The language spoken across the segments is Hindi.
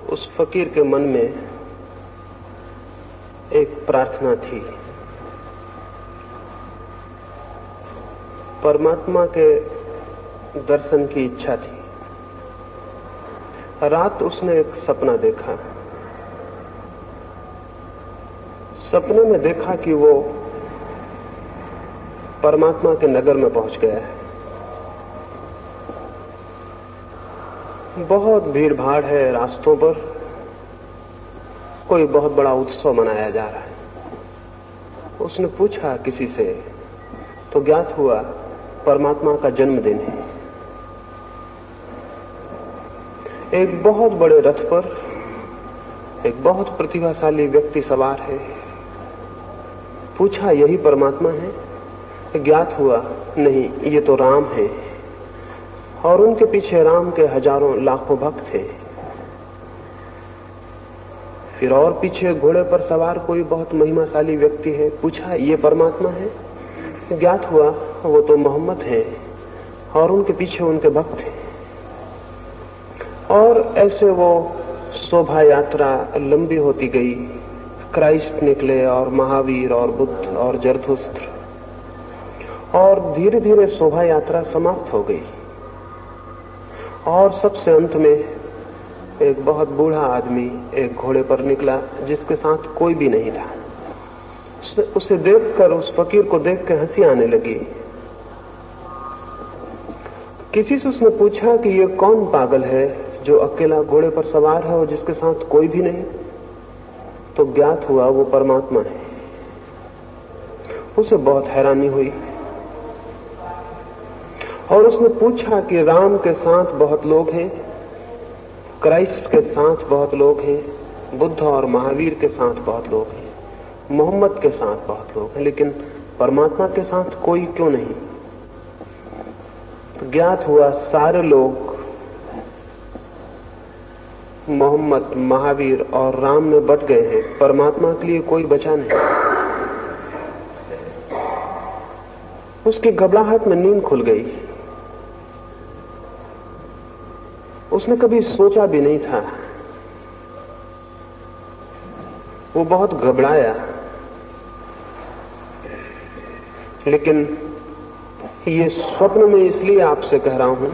उस फकीर के मन में एक प्रार्थना थी। परमात्मा के दर्शन की इच्छा थी। रात उसने एक सपना देखा। सपने में देखा कि वो परमात्मा के नगर में पहुंच गया है। बहुत भीड़ भाड़ है रास्तों पर, कोई बहुत बड़ा उत्सव मनाया जा रहा है। उसने पूछा किसी से तो ज्ञात हुआ परमात्मा का जन्मदिन है। एक बहुत बड़े रथ पर एक बहुत प्रतिभाशाली व्यक्ति सवार है। पूछा यही परमात्मा है? ज्ञात हुआ नहीं, ये तो राम है, और उनके पीछे राम के हजारों लाखों भक्त थे। फिर और पीछे घोड़े पर सवार कोई बहुत महिमाशाली व्यक्ति है। पूछा ये परमात्मा है? ज्ञात हुआ वो तो मोहम्मद है, और उनके पीछे उनके भक्त हैं। और ऐसे वो शोभा यात्रा लंबी होती गई। क्राइस्ट निकले और महावीर और बुद्ध और जरथुस्त्र, और धीरे धीरे शोभा यात्रा समाप्त हो गई। और सबसे अंत में एक बहुत बूढ़ा आदमी एक घोड़े पर निकला जिसके साथ कोई भी नहीं था। उसे देखकर, उस फकीर को देख के हंसी आने लगी। किसी से उसने पूछा कि ये कौन पागल है जो अकेला घोड़े पर सवार है और जिसके साथ कोई भी नहीं? तो ज्ञात हुआ वो परमात्मा है। उसे बहुत हैरानी हुई और उसने पूछा कि राम के साथ बहुत लोग हैं, क्राइस्ट के साथ बहुत लोग हैं, बुद्ध और महावीर के साथ बहुत लोग हैं, मोहम्मद के साथ बहुत लोग हैं, लेकिन परमात्मा के साथ कोई क्यों नहीं? तो ज्ञात हुआ सारे लोग मोहम्मद, महावीर और राम में बट गए हैं, परमात्मा के लिए कोई बचा नहीं। उसकी घबराहट में नींद खुल गई। उसने कभी सोचा भी नहीं था। वो बहुत घबराया, लेकिन ये स्वप्न में इसलिए आपसे कह रहा हूं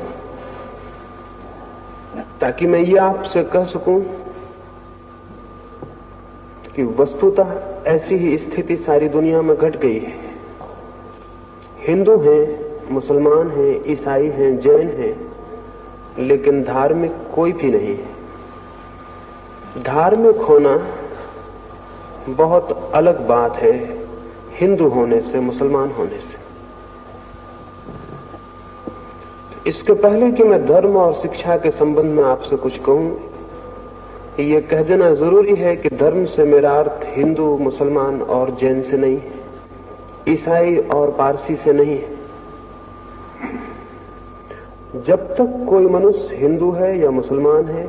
ताकि मैं ये आपसे कह सकूं कि वस्तुतः ऐसी ही स्थिति सारी दुनिया में घट गई है। हिंदू हैं, मुसलमान हैं, ईसाई हैं, जैन हैं, लेकिन धार्मिक कोई भी नहीं है। धार्मिक होना बहुत अलग बात है हिंदू होने से, मुसलमान होने से। इसके पहले कि मैं धर्म और शिक्षा के संबंध में आपसे कुछ कहूं, ये कह देना जरूरी है कि धर्म से मेरा अर्थ हिंदू, मुसलमान और जैन से नहीं है, ईसाई और पारसी से नहीं है। जब तक कोई मनुष्य हिंदू है या मुसलमान है,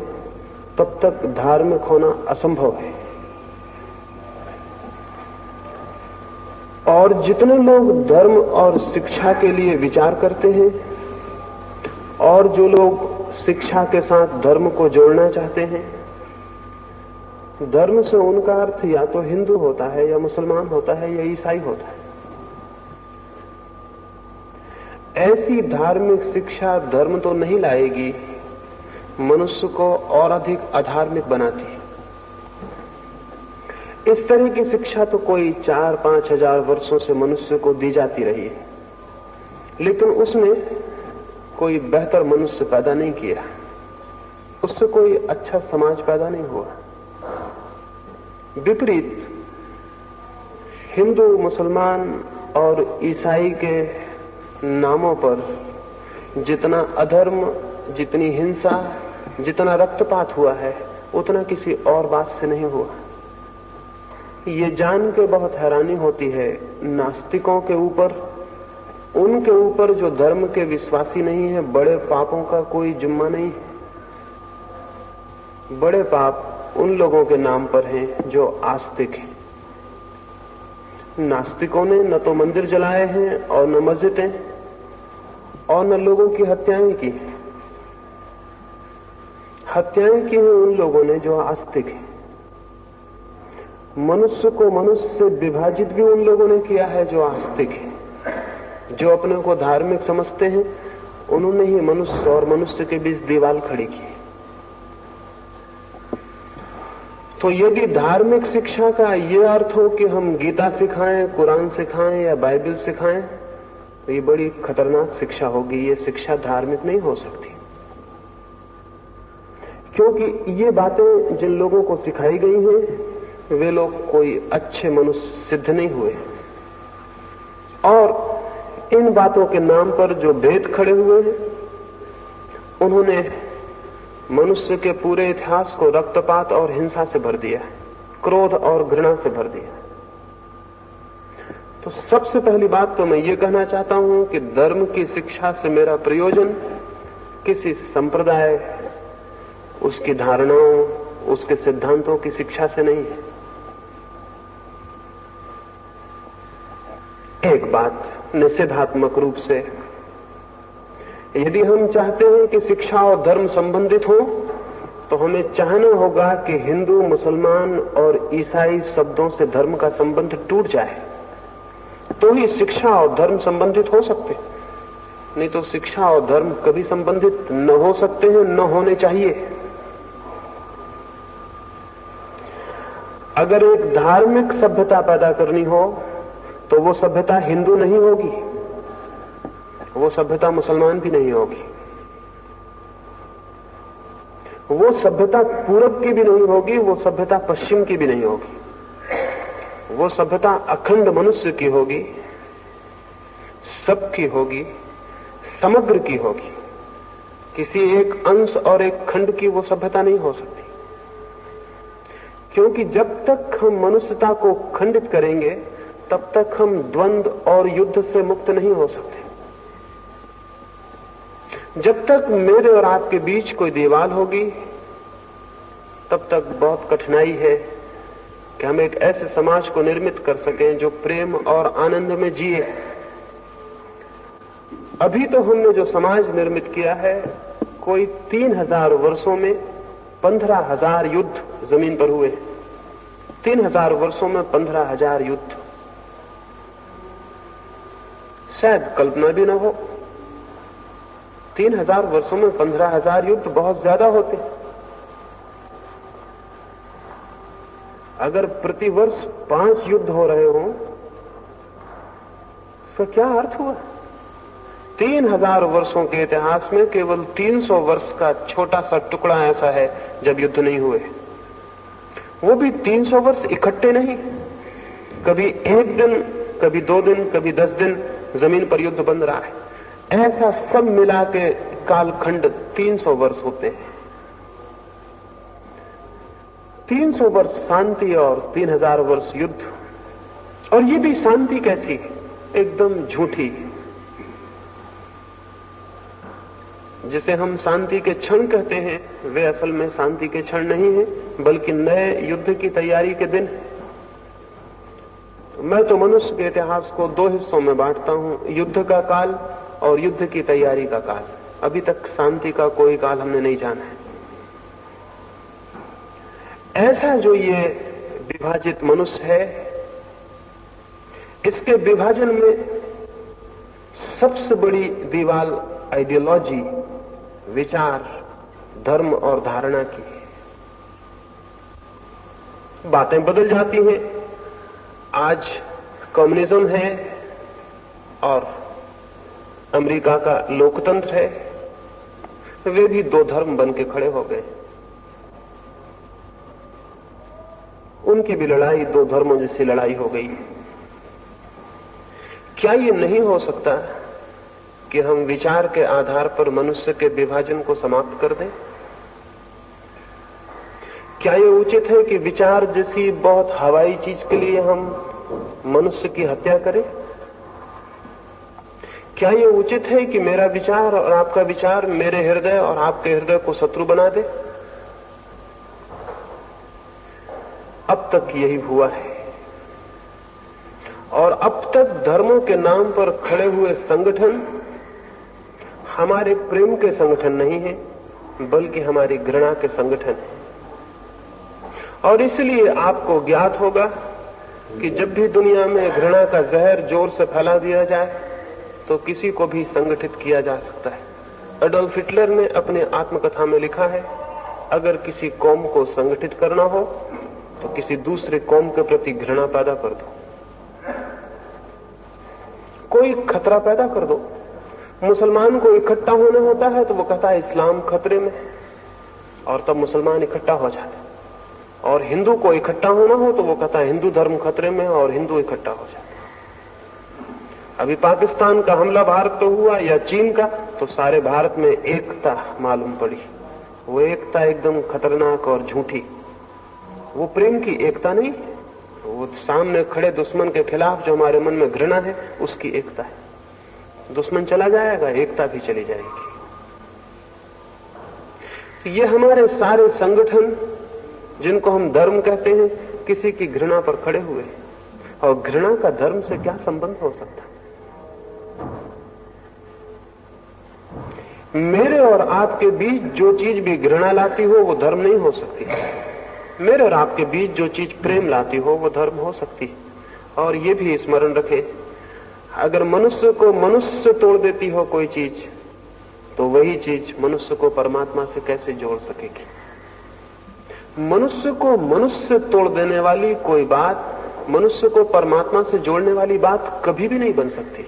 तब तक धार्मिक होना असंभव है। और जितने लोग धर्म और शिक्षा के लिए विचार करते हैं, और जो लोग शिक्षा के साथ धर्म को जोड़ना चाहते हैं, धर्म से उनका अर्थ या तो हिंदू होता है, या मुसलमान होता है, या ईसाई होता है। ऐसी धार्मिक शिक्षा धर्म तो नहीं लाएगी, मनुष्य को और अधिक अधार्मिक बनाती है। इस तरह की शिक्षा तो कोई 4-5 हजार वर्षों से मनुष्य को दी जाती रही है, लेकिन उसने कोई बेहतर मनुष्य पैदा नहीं किया, उससे कोई अच्छा समाज पैदा नहीं हुआ। विपरीत हिंदू, मुसलमान और ईसाई के नामों पर जितना अधर्म, जितनी हिंसा, जितना रक्तपात हुआ है, उतना किसी और बात से नहीं हुआ। ये जान के बहुत हैरानी होती है नास्तिकों के ऊपर, उनके ऊपर जो धर्म के विश्वासी नहीं है, बड़े पापों का कोई जिम्मा नहीं है। बड़े पाप उन लोगों के नाम पर हैं जो आस्तिक हैं। नास्तिकों ने न तो मंदिर जलाए हैं और न मस्जिदें, और न लोगों की हत्याएं की। हत्याएं की हैं उन लोगों ने जो आस्तिक हैं। मनुष्य को मनुष्य से विभाजित भी उन लोगों ने किया है जो आस्तिक है। जो अपने को धार्मिक समझते हैं उन्होंने ही मनुष्य और मनुष्य के बीच दीवार खड़ी की। तो यदि धार्मिक शिक्षा का यह अर्थ हो कि हम गीता सिखाएं, कुरान सिखाएं या बाइबल सिखाएं, तो ये बड़ी खतरनाक शिक्षा होगी। ये शिक्षा धार्मिक नहीं हो सकती, क्योंकि ये बातें जिन लोगों को सिखाई गई हैं वे लोग कोई अच्छे मनुष्य सिद्ध नहीं हुए। और इन बातों के नाम पर जो भेद खड़े हुए हैं उन्होंने मनुष्य के पूरे इतिहास को रक्तपात और हिंसा से भर दिया, क्रोध और घृणा से भर दिया। तो सबसे पहली बात तो मैं ये कहना चाहता हूं कि धर्म की शिक्षा से मेरा प्रयोजन किसी संप्रदाय, उसकी धारणाओं, उसके सिद्धांतों की शिक्षा से नहीं है। एक बात निषेधात्मक रूप से, यदि हम चाहते हैं कि शिक्षा और धर्म संबंधित हो तो हमें चाहना होगा कि हिंदू, मुसलमान और ईसाई शब्दों से धर्म का संबंध टूट जाए, तो ही शिक्षा और धर्म संबंधित हो सकते। नहीं तो शिक्षा और धर्म कभी संबंधित न हो सकते हैं, न होने चाहिए। अगर एक धार्मिक सभ्यता पैदा करनी हो तो वो सभ्यता हिंदू नहीं होगी, वो सभ्यता मुसलमान भी नहीं होगी, वो सभ्यता पूरब की भी नहीं होगी, वो सभ्यता पश्चिम की भी नहीं होगी। वो सभ्यता अखंड मनुष्य की होगी, सबकी होगी, समग्र की होगी। किसी एक अंश और एक खंड की वो सभ्यता नहीं हो सकती, क्योंकि जब तक हम मनुष्यता को खंडित करेंगे तब तक हम द्वंद्व और युद्ध से मुक्त नहीं हो सकते। जब तक मेरे और आपके बीच कोई दीवार होगी तब तक बहुत कठिनाई है कि हम एक ऐसे समाज को निर्मित कर सकें जो प्रेम और आनंद में जिए। अभी तो हमने जो समाज निर्मित किया है, कोई 3000 वर्षों में 15,000 युद्ध जमीन पर हुए। 3000 वर्षों में 15,000 युद्ध, शायद कल्पना भी न हो। 3000 वर्षों में 15,000 युद्ध बहुत ज्यादा होते। अगर प्रतिवर्ष 5 युद्ध हो रहे हों तो क्या अर्थ हुआ? 3000 वर्षों के इतिहास में केवल 300 वर्ष का छोटा सा टुकड़ा ऐसा है जब युद्ध नहीं हुए। वो भी 300 वर्ष इकट्ठे नहीं, कभी 1 दिन, कभी 2 दिन, कभी 10 दिन जमीन पर युद्ध बंद रहा है। ऐसा सब मिला के कालखंड 300 वर्ष होते हैं। 300 वर्ष शांति और 3000 वर्ष युद्ध। और ये भी शांति कैसी, एकदम झूठी। जिसे हम शांति के क्षण कहते हैं वे असल में शांति के क्षण नहीं है, बल्कि नए युद्ध की तैयारी के दिन। मैं तो मनुष्य के इतिहास को 2 हिस्सों में बांटता हूं, युद्ध का काल और युद्ध की तैयारी का काल। अभी तक शांति का कोई काल हमने नहीं जाना है। ऐसा जो ये विभाजित मनुष्य है, इसके विभाजन में सबसे बड़ी दीवार आइडियोलॉजी, विचार, धर्म और धारणा की। बातें बदल जाती हैं। आज कम्युनिज्म है और अमेरिका का लोकतंत्र है, वे भी 2 धर्म बन के खड़े हो गए। उनकी भी लड़ाई 2 धर्मों जैसी लड़ाई हो गई। क्या ये नहीं हो सकता कि हम विचार के आधार पर मनुष्य के विभाजन को समाप्त कर दें? क्या ये उचित है कि विचार जैसी बहुत हवाई चीज के लिए हम मनुष्य की हत्या करें? क्या ये उचित है कि मेरा विचार और आपका विचार मेरे हृदय और आपके हृदय को शत्रु बना दे? अब तक यही हुआ है। और अब तक धर्मों के नाम पर खड़े हुए संगठन हमारे प्रेम के संगठन नहीं है, बल्कि हमारी घृणा के संगठन है। और इसलिए आपको ज्ञात होगा कि जब भी दुनिया में घृणा का जहर जोर से फैला दिया जाए तो किसी को भी संगठित किया जा सकता है। एडोल्फ हिटलर ने अपने आत्मकथा में लिखा है, अगर किसी कौम को संगठित करना हो तो किसी दूसरे कौम के प्रति घृणा पैदा कर दो, कोई खतरा पैदा कर दो। मुसलमान को इकट्ठा होना होता है तो वो कहता है इस्लाम खतरे में, और तब मुसलमान इकट्ठा हो जाते। और हिंदू को इकट्ठा होना हो तो वो कहता है हिंदू धर्म खतरे में, और हिंदू इकट्ठा हो जाते। अभी पाकिस्तान का हमला भारत पे हुआ या चीन का, तो सारे भारत में एकता मालूम पड़ी। वो एकता एकदम खतरनाक और झूठी, वो प्रेम की एकता नहीं, वो सामने खड़े दुश्मन के खिलाफ जो हमारे मन में घृणा है उसकी एकता है। दुश्मन चला जाएगा, एकता भी चली जाएगी। तो ये हमारे सारे संगठन जिनको हम धर्म कहते हैं, किसी की घृणा पर खड़े हुए। और घृणा का धर्म से क्या संबंध हो सकता है? मेरे और आपके बीच जो चीज भी घृणा लाती हो वो धर्म नहीं हो सकती। मेरे और आपके बीच जो चीज प्रेम लाती हो वो धर्म हो सकती है। और ये भी स्मरण रखें, अगर मनुष्य को मनुष्य तोड़ देती हो कोई चीज, तो वही चीज मनुष्य को परमात्मा से कैसे जोड़ सकेगी? मनुष्य को मनुष्य तोड़ देने वाली कोई बात मनुष्य को परमात्मा से जोड़ने वाली बात कभी भी नहीं बन सकती।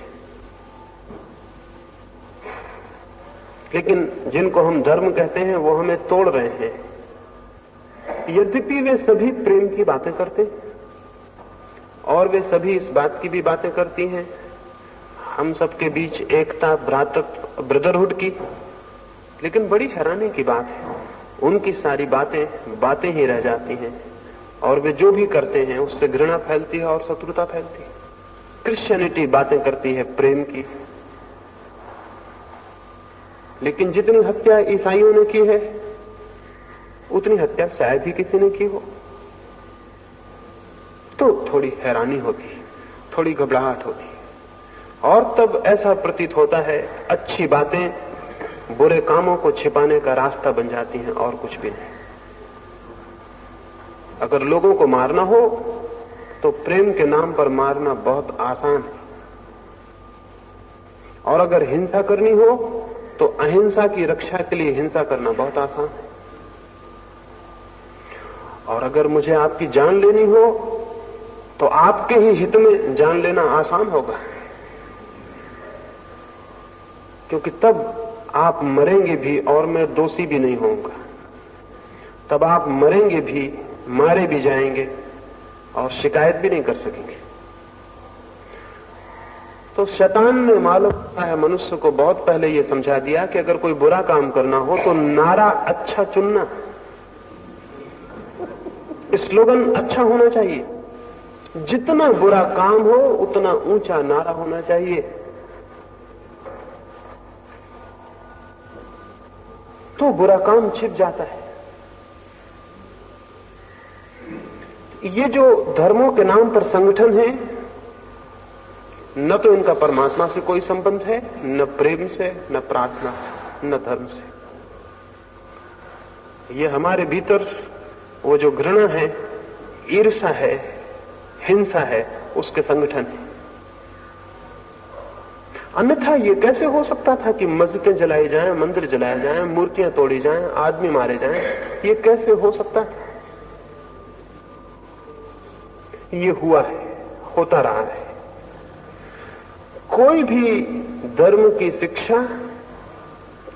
लेकिन जिनको हम धर्म कहते हैं वो हमें तोड़ रहे हैं। यद्यपि वे सभी प्रेम की बातें करते हैं और वे सभी इस बात की भी बातें करती हैं, हम सबके बीच एकता, भ्रातृत्व, ब्रदरहुड की। लेकिन बड़ी हैरानी की बात है, उनकी सारी बातें ही रह जाती हैं, और वे जो भी करते हैं उससे घृणा फैलती है और शत्रुता फैलती है। क्रिश्चियनिटी बातें करती है प्रेम की, लेकिन जितनी हत्या ईसाइयों ने की है उतनी हत्या शायद ही किसी ने की हो। तो थोड़ी हैरानी होती, थोड़ी घबराहट होती, और तब ऐसा प्रतीत होता है अच्छी बातें बुरे कामों को छिपाने का रास्ता बन जाती हैं और कुछ भी नहीं। अगर लोगों को मारना हो तो प्रेम के नाम पर मारना बहुत आसान है, और अगर हिंसा करनी हो तो अहिंसा की रक्षा के लिए हिंसा करना बहुत आसान है। और अगर मुझे आपकी जान लेनी हो तो आपके ही हित में जान लेना आसान होगा, क्योंकि तब आप मरेंगे भी और मैं दोषी भी नहीं होऊंगा। तब आप मरेंगे भी, मारे भी जाएंगे और शिकायत भी नहीं कर सकेंगे। तो शैतान ने मालूम है मनुष्य को बहुत पहले यह समझा दिया कि अगर कोई बुरा काम करना हो तो नारा अच्छा चुनना, स्लोगन अच्छा होना चाहिए। जितना बुरा काम हो उतना ऊंचा नारा होना चाहिए, तो बुरा काम छिप जाता है। ये जो धर्मों के नाम पर संगठन है, न तो इनका परमात्मा से कोई संबंध है, न प्रेम से, न प्रार्थना से, न धर्म से। ये हमारे भीतर वो जो घृणा है, ईर्ष्या है, हिंसा है, उसके संगठन है। अन्यथा ये कैसे हो सकता था कि मस्जिदें जलाई जाएं, मंदिर जलाए जाएं, मूर्तियां तोड़ी जाएं, आदमी मारे जाएं? ये कैसे हो सकता है? ये हुआ है, होता रहा है। कोई भी धर्म की शिक्षा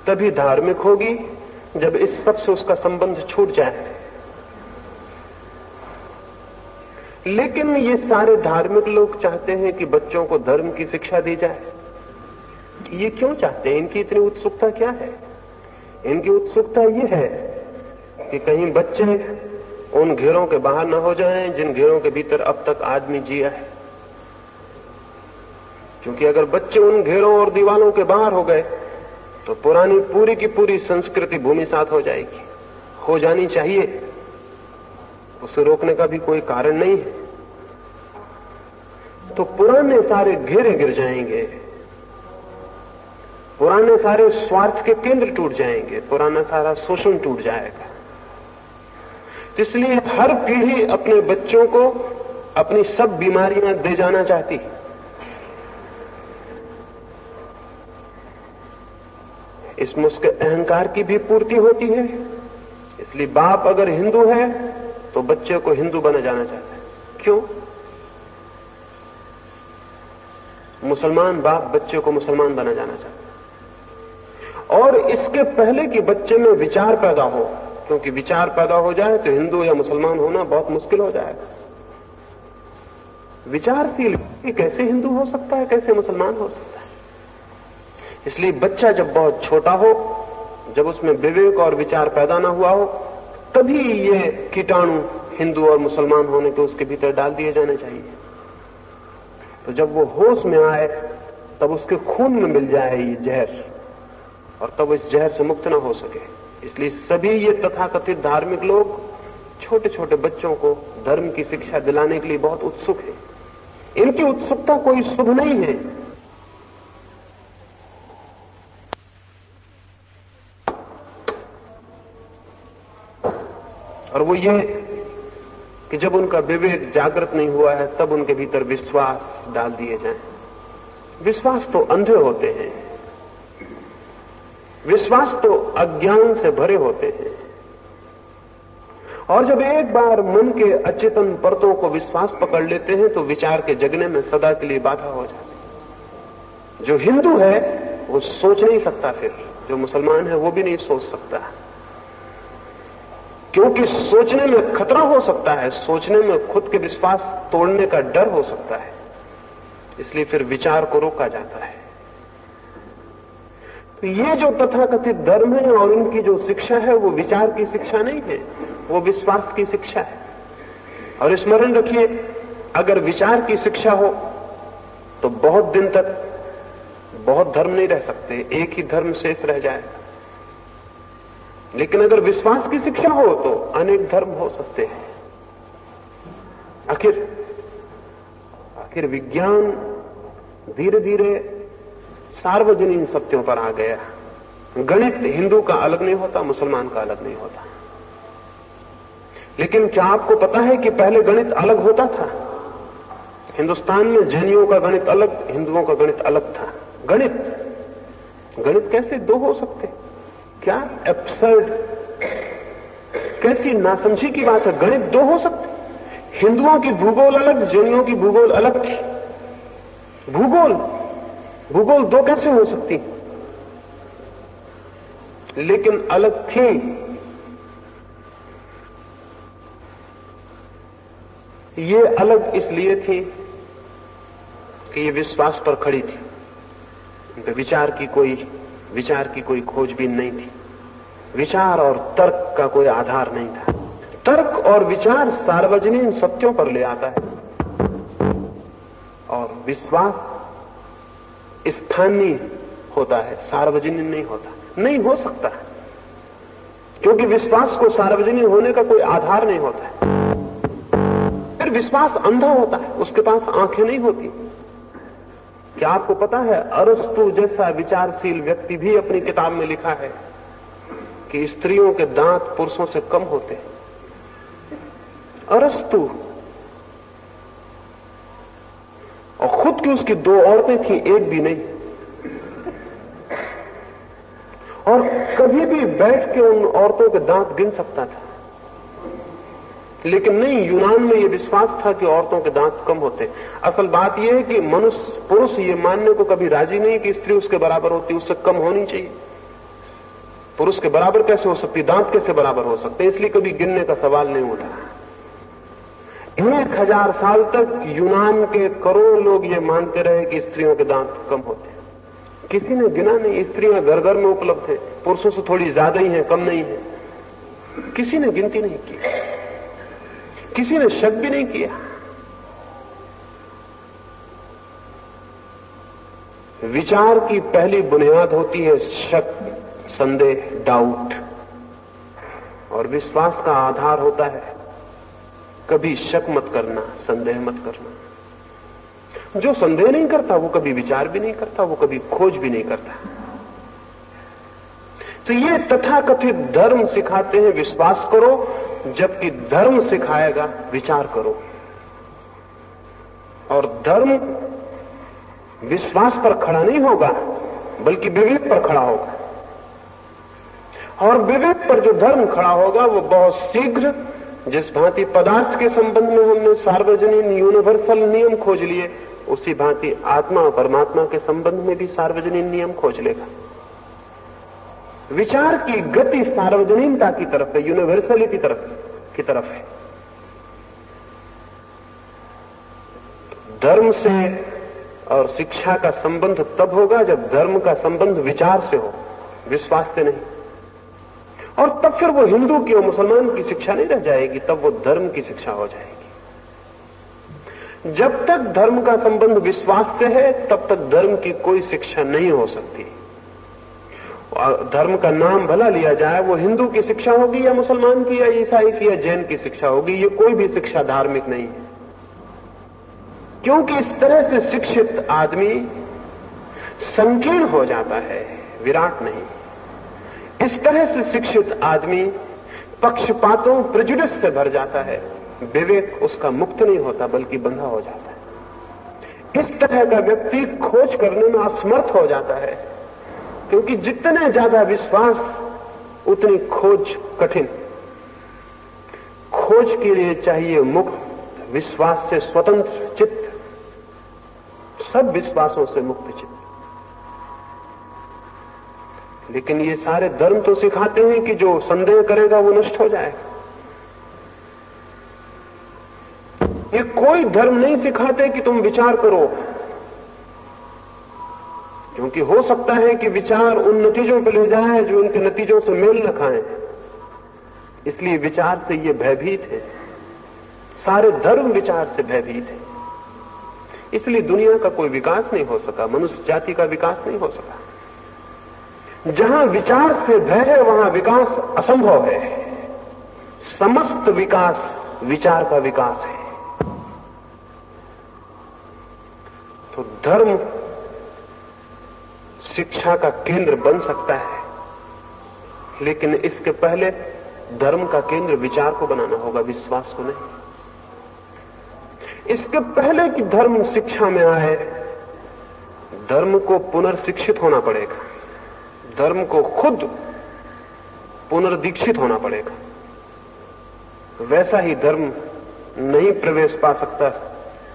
तभी धार्मिक होगी जब इस सब से उसका संबंध छूट जाए। लेकिन ये सारे धार्मिक लोग चाहते हैं कि बच्चों को धर्म की शिक्षा दी जाए। ये क्यों चाहते हैं? इनकी इतनी उत्सुकता क्या है? इनकी उत्सुकता ये है कि कहीं बच्चे उन घेरों के बाहर न हो जाएं जिन घेरों के भीतर अब तक आदमी जिया है। क्योंकि अगर बच्चे उन घेरों और दीवालों के बाहर हो गए तो पुरानी पूरी की पूरी संस्कृति भूमिसात हो जाएगी, हो जानी चाहिए। उसे रोकने का भी कोई कारण नहीं है। तो पुराने सारे घेरे गिर जाएंगे पुराने सारे स्वार्थ के केंद्र टूट जाएंगे, पुराना सारा शोषण टूट जाएगा। इसलिए हर पीढ़ी अपने बच्चों को अपनी सब बीमारियां दे जाना चाहती है। इसमें उसके अहंकार की भी पूर्ति होती है। इसलिए बाप अगर हिंदू है तो बच्चे को हिंदू बना जाना चाहता है। क्यों? मुसलमान बाप बच्चे को मुसलमान बना जाना चाहता है, और इसके पहले कि बच्चे में विचार पैदा हो, क्योंकि विचार पैदा हो जाए तो हिंदू या मुसलमान होना बहुत मुश्किल हो जाएगा। विचारशील कैसे हिंदू हो सकता है, कैसे मुसलमान हो सकता है? इसलिए बच्चा जब बहुत छोटा हो, जब उसमें विवेक और विचार पैदा ना हुआ हो, तभी ये कीटाणु हिंदू और मुसलमान होने के उसके भीतर डाल दिए जाने चाहिए। तो जब वो होश में आए तब उसके खून में मिल जाए ये जहर, और तब इस जहर से मुक्त ना हो सके। इसलिए सभी ये तथाकथित धार्मिक लोग छोटे छोटे बच्चों को धर्म की शिक्षा दिलाने के लिए बहुत उत्सुक हैं। इनकी उत्सुकता कोई शुभ नहीं है। और वो ये कि जब उनका विवेक जागृत नहीं हुआ है तब उनके भीतर विश्वास डाल दिए जाएं। विश्वास तो अंधे होते हैं, विश्वास तो अज्ञान से भरे होते हैं। और जब एक बार मन के अचेतन परतों को विश्वास पकड़ लेते हैं तो विचार के जगने में सदा के लिए बाधा हो जाती है। जो हिंदू है वो सोच नहीं सकता, फिर जो मुसलमान है वो भी नहीं सोच सकता, क्योंकि सोचने में खतरा हो सकता है, सोचने में खुद के विश्वास तोड़ने का डर हो सकता है। इसलिए फिर विचार को रोका जाता है। तो ये जो तथाकथित धर्म है और इनकी जो शिक्षा है वो विचार की शिक्षा नहीं है, वो विश्वास की शिक्षा है। और स्मरण रखिए, अगर विचार की शिक्षा हो तो बहुत दिन तक बहुत धर्म नहीं रह सकते, एक ही धर्म शेष रह जाएगा। लेकिन अगर विश्वास की शिक्षा हो तो अनेक धर्म हो सकते हैं। आखिर विज्ञान धीरे धीरे सार्वजनिक सत्यों पर आ गया। गणित हिंदू का अलग नहीं होता, मुसलमान का अलग नहीं होता। लेकिन क्या आपको पता है कि पहले गणित अलग होता था? हिंदुस्तान में जैनियों का गणित अलग, हिंदुओं का गणित अलग था। गणित कैसे दो हो सकते? क्या एब्सर्ड, कैसी नासमझी की बात है। गणित दो हो सकते? हिंदुओं की भूगोल अलग, जैनियों की भूगोल अलग थी। भूगोल दो कैसे हो सकती? लेकिन अलग थी। ये अलग इसलिए थी कि ये विश्वास पर खड़ी थी, विचार की कोई खोजबीन नहीं थी। विचार और तर्क का कोई आधार नहीं था। तर्क और विचार सार्वजनिक सत्यों पर ले आता है, और विश्वास स्थानीय होता है, सार्वजनिक नहीं होता, नहीं हो सकता, क्योंकि विश्वास को सार्वजनिक होने का कोई आधार नहीं होता है। फिर विश्वास अंधा होता है, उसके पास आंखें नहीं होती। क्या आपको पता है, अरस्तु जैसा विचारशील व्यक्ति भी अपनी किताब में लिखा है कि स्त्रियों के दांत पुरुषों से कम होते हैं। अरस्तु, और खुद की उसकी दो औरतें थी, एक भी नहीं, और कभी भी बैठ के उन औरतों के दांत गिन सकता था। लेकिन नहीं, यूनान में यह विश्वास था कि औरतों के दांत कम होते। असल बात यह है कि पुरुष ये मानने को कभी राजी नहीं कि स्त्री उसके बराबर होती, उससे कम होनी चाहिए। पुरुष के बराबर कैसे हो सकती, दांत कैसे बराबर हो सकते, इसलिए कभी गिनने का सवाल नहीं उठा। 1000 साल तक यूनान के करोड़ों लोग ये मानते रहे कि स्त्रियों के दांत कम होते हैं। किसी ने गिना नहीं। स्त्रियां घर घर में उपलब्ध है, पुरुषों से थोड़ी ज्यादा ही है, कम नहीं है। किसी ने गिनती नहीं की, किसी ने शक भी नहीं किया। विचार की पहली बुनियाद होती है शक, संदेह, डाउट, और विश्वास का आधार होता है कभी शक मत करना, संदेह मत करना। जो संदेह नहीं करता वो कभी विचार भी नहीं करता, वो कभी खोज भी नहीं करता। तो ये तथाकथित धर्म सिखाते हैं विश्वास करो, जबकि धर्म सिखाएगा विचार करो। और धर्म विश्वास पर खड़ा नहीं होगा, बल्कि विवेक पर खड़ा होगा। और विवेक पर जो धर्म खड़ा होगा वो बहुत शीघ्र, जिस भांति पदार्थ के संबंध में हमने सार्वजनिक यूनिवर्सल नियम खोज लिए, उसी भांति आत्मा और परमात्मा के संबंध में भी सार्वजनिक नियम खोज लेगा। विचार की गति सार्वजनीनता की तरफ है, यूनिवर्सलिटी की तरफ है। धर्म से और शिक्षा का संबंध तब होगा जब धर्म का संबंध विचार से हो, विश्वास से नहीं। और तब फिर वो हिंदू की और मुसलमान की शिक्षा नहीं रह जाएगी, तब वो धर्म की शिक्षा हो जाएगी। जब तक धर्म का संबंध विश्वास से है, तब तक धर्म की कोई शिक्षा नहीं हो सकती। और धर्म का नाम भला लिया जाए, वो हिंदू की शिक्षा होगी या मुसलमान की या ईसाई की या जैन की शिक्षा होगी, ये कोई भी शिक्षा धार्मिक नहीं है। क्योंकि इस तरह से शिक्षित आदमी संकीर्ण हो जाता है, विराट नहीं। इस तरह से शिक्षित आदमी पक्षपातों, प्रेजुडिस से भर जाता है, विवेक उसका मुक्त नहीं होता बल्कि बंधा हो जाता है। इस तरह का व्यक्ति खोज करने में असमर्थ हो जाता है, क्योंकि जितने ज्यादा विश्वास उतनी खोज कठिन। खोज के लिए चाहिए मुक्त, विश्वास से स्वतंत्र चित्त, सब विश्वासों से मुक्त चित्त। लेकिन ये सारे धर्म तो सिखाते हैं कि जो संदेह करेगा वो नष्ट हो जाएगा। ये कोई धर्म नहीं सिखाते कि तुम विचार करो, क्योंकि हो सकता है कि विचार उन नतीजों पर ले जाए जो उनके नतीजों से मेल न खाएं। इसलिए विचार से ये भयभीत है, सारे धर्म विचार से भयभीत है। इसलिए दुनिया का कोई विकास नहीं हो सका, मनुष्य जाति का विकास नहीं हो सका। जहां विचार से भय है वहां विकास असंभव है। समस्त विकास विचार का विकास है। तो धर्म शिक्षा का केंद्र बन सकता है, लेकिन इसके पहले धर्म का केंद्र विचार को बनाना होगा, विश्वास को नहीं। इसके पहले कि धर्म शिक्षा में आए, धर्म को पुनर्शिक्षित होना पड़ेगा, धर्म को खुद पुनर्दीक्षित होना पड़ेगा। वैसा ही धर्म नहीं प्रवेश पा सकता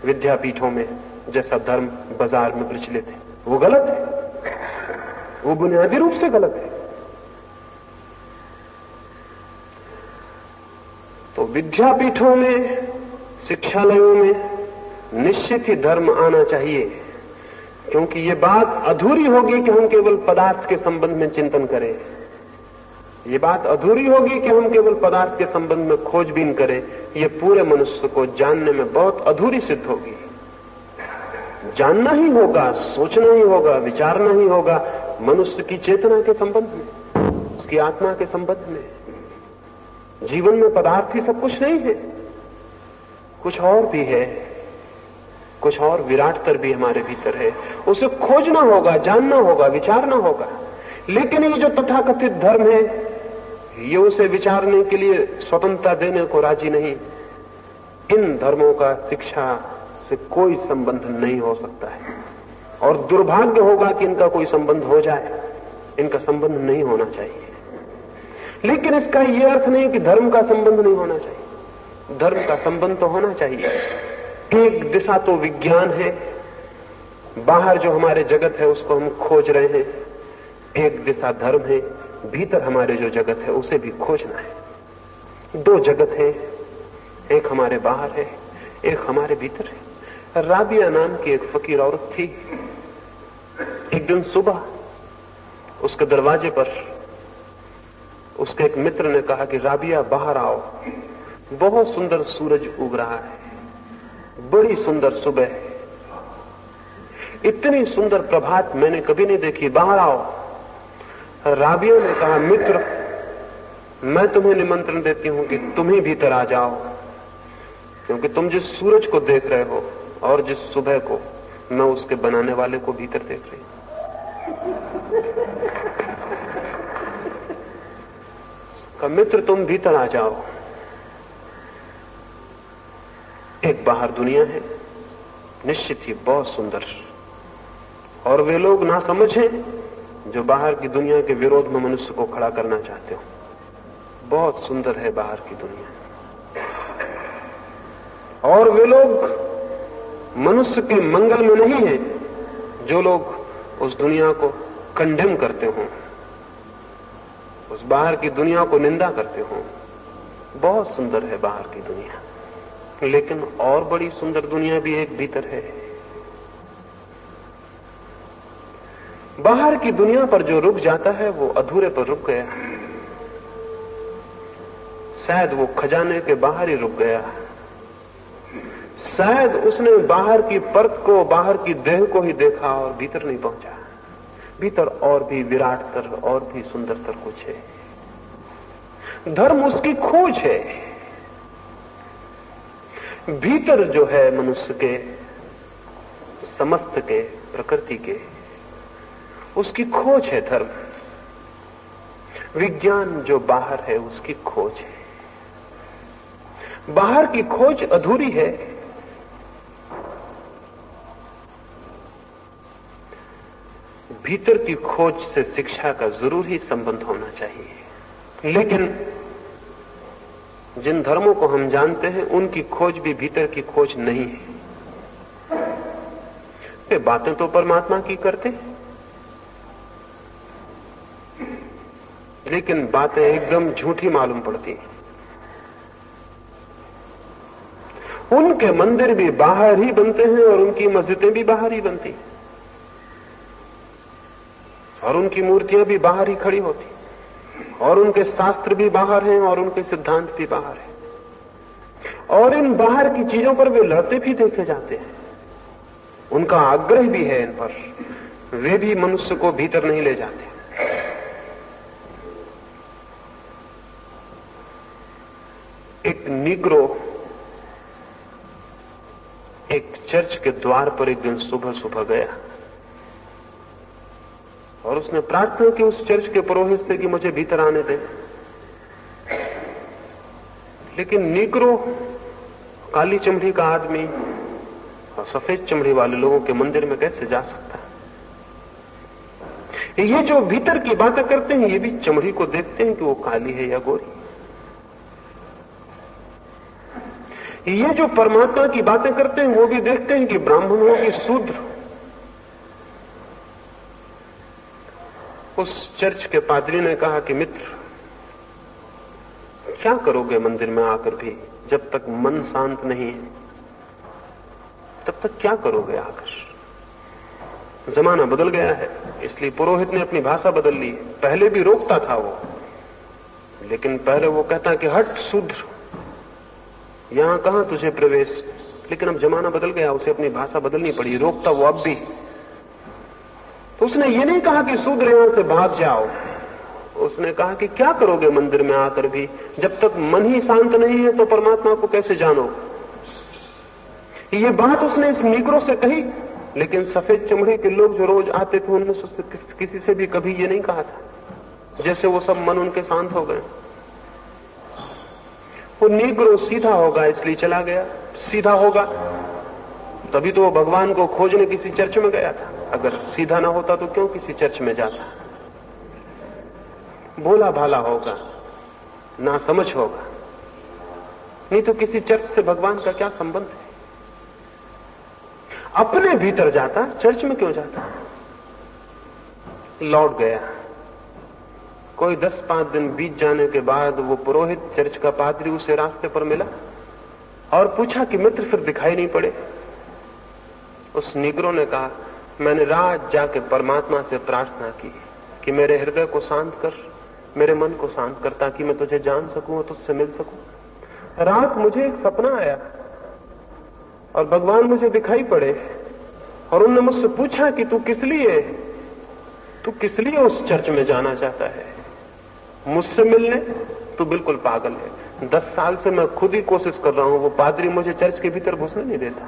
विद्यापीठों में जैसा धर्म बाजार में प्रचलित है। वो गलत है, वो बुनियादी रूप से गलत है। तो विद्यापीठों में, शिक्षालयों में निश्चित ही धर्म आना चाहिए, क्योंकि ये बात अधूरी होगी कि हम केवल पदार्थ के संबंध में चिंतन करें। ये बात अधूरी होगी कि हम केवल पदार्थ के संबंध में खोजबीन करें। ये पूरे मनुष्य को जानने में बहुत अधूरी सिद्ध होगी। जानना ही होगा, सोचना ही होगा, विचारना ही होगा मनुष्य की चेतना के संबंध में, उसकी आत्मा के संबंध में। जीवन में पदार्थ ही सब कुछ नहीं है, कुछ और भी है, कुछ और विराटतर भी हमारे भीतर है। उसे खोजना होगा, जानना होगा, विचारना होगा। लेकिन ये जो तथाकथित धर्म है, ये उसे विचारने के लिए स्वतंत्रता देने को राजी नहीं। इन धर्मों का शिक्षा से कोई संबंध नहीं हो सकता है, और दुर्भाग्य होगा कि इनका कोई संबंध हो जाए। इनका संबंध नहीं होना चाहिए। लेकिन इसका यह अर्थ नहीं कि धर्म का संबंध नहीं होना चाहिए। धर्म का संबंध तो होना चाहिए। एक दिशा तो विज्ञान है, बाहर जो हमारे जगत है उसको हम खोज रहे हैं। एक दिशा धर्म है, भीतर हमारे जो जगत है उसे भी खोजना है। दो जगत है, एक हमारे बाहर है, एक हमारे भीतर है। राबिया नाम की एक फकीर औरत थी। एक दिन सुबह उसके दरवाजे पर उसके एक मित्र ने कहा कि राबिया बाहर आओ, बहुत सुंदर सूरज उग रहा है, बड़ी सुंदर सुबह है, इतनी सुंदर प्रभात मैंने कभी नहीं देखी, बाहर आओ। राबिया ने कहा, मित्र मैं तुम्हें निमंत्रण देती हूं कि तुम ही भीतर आ जाओ, क्योंकि तुम जिस सूरज को देख रहे हो और जिस सुबह को, मैं उसके बनाने वाले को भीतर देख रही हूं। कहा, मित्र तुम भीतर आ जाओ, एक बाहर दुनिया है, निश्चित ही बहुत सुंदर, और वे लोग ना समझें जो बाहर की दुनिया के विरोध में मनुष्य को खड़ा करना चाहते हो। बहुत सुंदर है बाहर की दुनिया, और वे लोग मनुष्य के मंगल में नहीं है जो लोग उस दुनिया को कंडेम करते हो, उस बाहर की दुनिया को निंदा करते हो। बहुत सुंदर है बाहर की दुनिया, लेकिन और बड़ी सुंदर दुनिया भी एक भीतर है। बाहर की दुनिया पर जो रुक जाता है वो अधूरे पर रुक गया, शायद वो खजाने के बाहर ही रुक गया, शायद उसने बाहर की परत को, बाहर की देह को ही देखा और भीतर नहीं पहुंचा। भीतर और भी विराटतर, और भी सुंदरतर कुछ है। धर्म उसकी खोज है। भीतर जो है मनुष्य के, समस्त के, प्रकृति के, उसकी खोज है धर्म। विज्ञान जो बाहर है उसकी खोज है। बाहर की खोज अधूरी है। भीतर की खोज से शिक्षा का जरूर ही संबंध होना चाहिए, लेकिन जिन धर्मों को हम जानते हैं उनकी खोज भी भीतर की खोज नहीं है। वे बातें तो परमात्मा की करते हैं, लेकिन बातें एकदम झूठी मालूम पड़ती हैं। उनके मंदिर भी बाहर ही बनते हैं और उनकी मस्जिदें भी बाहर ही बनती हैं, और उनकी मूर्तियां भी बाहर ही खड़ी होती, और उनके शास्त्र भी बाहर हैं और उनके सिद्धांत भी बाहर हैं। और इन बाहर की चीजों पर वे लड़ते भी देखे जाते हैं। उनका आग्रह भी है इन पर, वे भी मनुष्य को भीतर नहीं ले जाते। एक निग्रो एक चर्च के द्वार पर एक दिन सुबह सुबह गया और उसने प्रार्थना की उस चर्च के पुरोहित से कि मुझे भीतर आने दे। लेकिन निग्रो, काली चमड़ी का आदमी और सफेद चमड़ी वाले लोगों के मंदिर में कैसे जा सकता है? ये जो भीतर की बातें करते हैं ये भी चमड़ी को देखते हैं कि वो काली है या गोरी। ये जो परमात्मा की बातें करते हैं वो भी देखते हैं कि ब्राह्मण हो कि शूद्र। उस चर्च के पादरी ने कहा कि मित्र, क्या करोगे मंदिर में आकर भी? जब तक मन शांत नहीं है तब तक क्या करोगे आकर? जमाना बदल गया है, इसलिए पुरोहित ने अपनी भाषा बदल ली। पहले भी रोकता था वो, लेकिन पहले वो कहता कि हट शूद्र, यहां कहां तुझे प्रवेश। लेकिन अब जमाना बदल गया, उसे अपनी भाषा बदलनी पड़ी। रोकता वो अब भी। तो उसने ये नहीं कहा कि शूद्र यहां से भाग जाओ, उसने कहा कि क्या करोगे मंदिर में आकर भी? जब तक मन ही शांत नहीं है तो परमात्मा को कैसे जानो? ये बात उसने इस निग्रो से कही, लेकिन सफेद चमड़े के लोग जो रोज आते थे उनमें से किसी से भी कभी ये नहीं कहा था। जैसे वो सब मन उनके शांत हो गए। वो निग्रो सीधा होगा इसलिए चला गया। सीधा होगा तभी तो वो भगवान को खोजने किसी चर्च में गया था। अगर सीधा ना होता तो क्यों किसी चर्च में जाता? भोला भाला होगा, ना समझ होगा, नहीं तो किसी चर्च से भगवान का क्या संबंध है? अपने भीतर जाता, चर्च में क्यों जाता? लौट गया। कोई 10-5 दिन बीत जाने के बाद वो पुरोहित, चर्च का पादरी उसे रास्ते पर मिला और पूछा कि मित्र फिर दिखाई नहीं पड़े। उस निग्रो ने कहा, मैंने रात जाके परमात्मा से प्रार्थना की कि मेरे हृदय को शांत कर, मेरे मन को शांत कर, ताकि मैं तुझे जान सकूं और तुझसे मिल सकूं। रात मुझे एक सपना आया और भगवान मुझे दिखाई पड़े और उन्होंने मुझसे पूछा कि तू किस लिए उस चर्च में जाना चाहता है? मुझसे मिलने? तू बिल्कुल पागल है। 10 साल से मैं खुद ही कोशिश कर रहा हूं, वो पादरी मुझे चर्च के भीतर घुसने नहीं देता।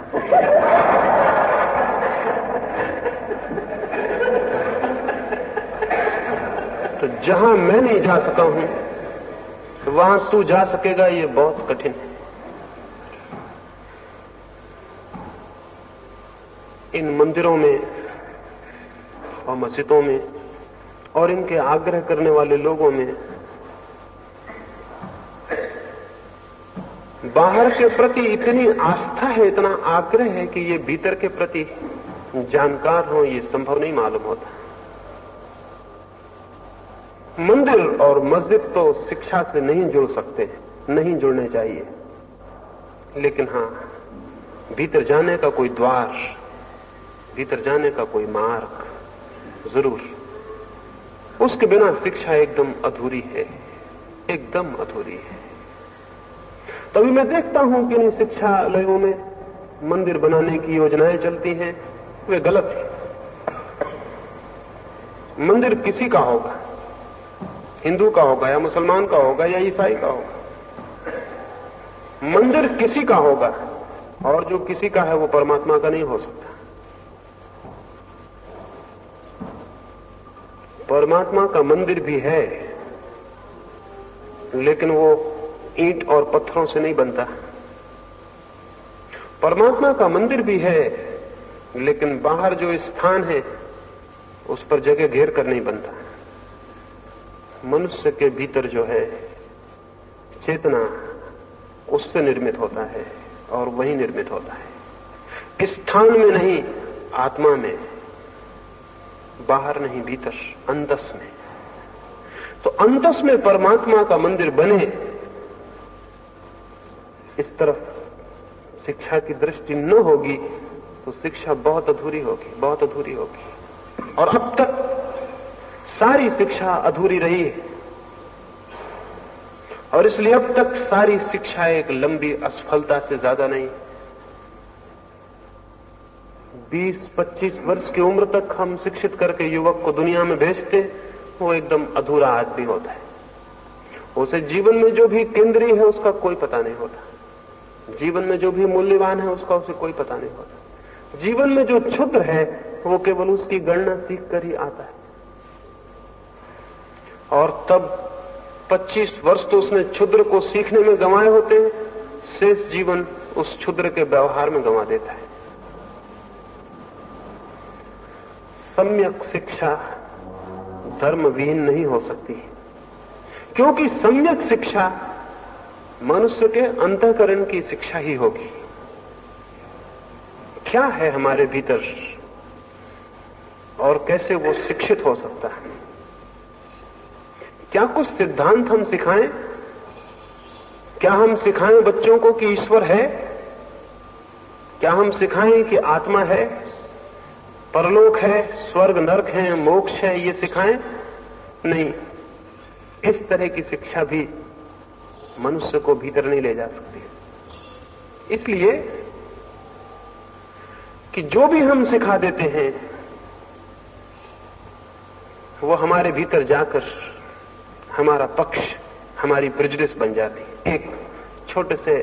तो जहां मैं नहीं जा सका हूं वहां तू जा सकेगा ये बहुत कठिन है। इन मंदिरों में और मस्जिदों में और इनके आग्रह करने वाले लोगों में बाहर के प्रति इतनी आस्था है, इतना आग्रह है कि ये भीतर के प्रति जानकार हो ये संभव नहीं मालूम होता। मंदिर और मस्जिद तो शिक्षा से नहीं जुड़ सकते, नहीं जुड़ने चाहिए, लेकिन हां भीतर जाने का कोई द्वार, भीतर जाने का कोई मार्ग जरूर। उसके बिना शिक्षा एकदम अधूरी है, एकदम अधूरी है। तभी मैं देखता हूं कि इन शिक्षालयों में मंदिर बनाने की योजनाएं चलती हैं, वे गलत है। मंदिर किसी का होगा, हिंदू का होगा या मुसलमान का होगा या ईसाई का होगा। मंदिर किसी का होगा और जो किसी का है वो परमात्मा का नहीं हो सकता। परमात्मा का मंदिर भी है, लेकिन वो ईंट और पत्थरों से नहीं बनता। परमात्मा का मंदिर भी है, लेकिन बाहर जो स्थान है उस पर जगह घेर कर नहीं बनता। मनुष्य के भीतर जो है चेतना, उससे निर्मित होता है और वही निर्मित होता है, स्थान में नहीं, आत्मा में, बाहर नहीं, भीतर, अंतस में। तो अंतस में परमात्मा का मंदिर बने, इस तरफ शिक्षा की दृष्टि न होगी तो शिक्षा बहुत अधूरी होगी, बहुत अधूरी होगी। और अब तक सारी शिक्षा अधूरी रही है, और इसलिए अब तक सारी शिक्षा एक लंबी असफलता से ज्यादा नहीं। 20-25 वर्ष की उम्र तक हम शिक्षित करके युवक को दुनिया में भेजते, वो एकदम अधूरा आदमी होता है। उसे जीवन में जो भी केंद्रीय है उसका कोई पता नहीं होता, जीवन में जो भी मूल्यवान है उसका उसे कोई पता नहीं होता। जीवन में जो क्षुद्र है वो केवल उसकी गणना सीख कर ही आता है, और तब 25 वर्ष तो उसने क्षुद्र को सीखने में गंवाए होते हैं, शेष जीवन उस क्षुद्र के व्यवहार में गंवा देता है। सम्यक शिक्षा धर्म विहीन नहीं हो सकती, क्योंकि सम्यक शिक्षा मनुष्य के अंतःकरण की शिक्षा ही होगी। क्या है हमारे भीतर और कैसे वो शिक्षित हो सकता है? क्या कुछ सिद्धांत हम सिखाएं? क्या हम सिखाएं बच्चों को कि ईश्वर है? क्या हम सिखाएं कि आत्मा है, परलोक है, स्वर्ग नरक है, मोक्ष है, ये सिखाएं? नहीं, इस तरह की शिक्षा भी मनुष्य को भीतर नहीं ले जा सकती। इसलिए कि जो भी हम सिखा देते हैं वो हमारे भीतर जाकर हमारा पक्ष, हमारी प्रेजुडिस बन जाती है। एक छोटे से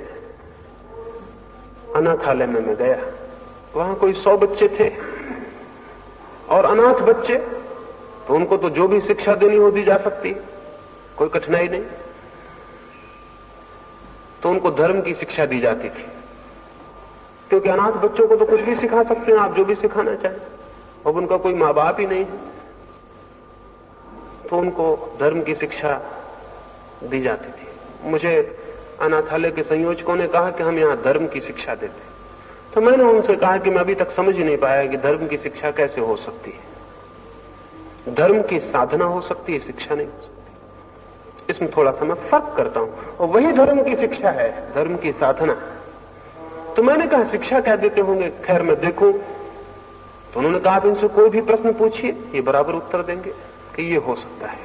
अनाथालय में मैं गया, वहां कोई 100 बच्चे थे, और अनाथ बच्चे तो उनको तो जो भी शिक्षा देनी हो दी जा सकती, कोई कठिनाई नहीं। तो उनको धर्म की शिक्षा दी जाती थी, क्योंकि अनाथ बच्चों को तो कुछ भी सिखा सकते हैं आप, जो भी सिखाना चाहें, अब उनका कोई मां बाप ही नहीं है, तो उनको धर्म की शिक्षा दी जाती थी। मुझे अनाथालय के संयोजकों ने कहा कि हम यहां धर्म की शिक्षा देते, तो मैंने उनसे कहा कि मैं अभी तक समझ ही नहीं पाया कि धर्म की शिक्षा कैसे हो सकती है। धर्म की साधना हो सकती है, शिक्षा नहीं हो सकती। इसमें थोड़ा सा मैं फर्क करता हूं, और वही धर्म की शिक्षा है, धर्म की साधना। तो मैंने कहा शिक्षा क्या देते होंगे? खैर मैं देखूं। तो उन्होंने कहा आप इनसे कोई भी प्रश्न पूछिए, ये बराबर उत्तर देंगे कि ये हो सकता है।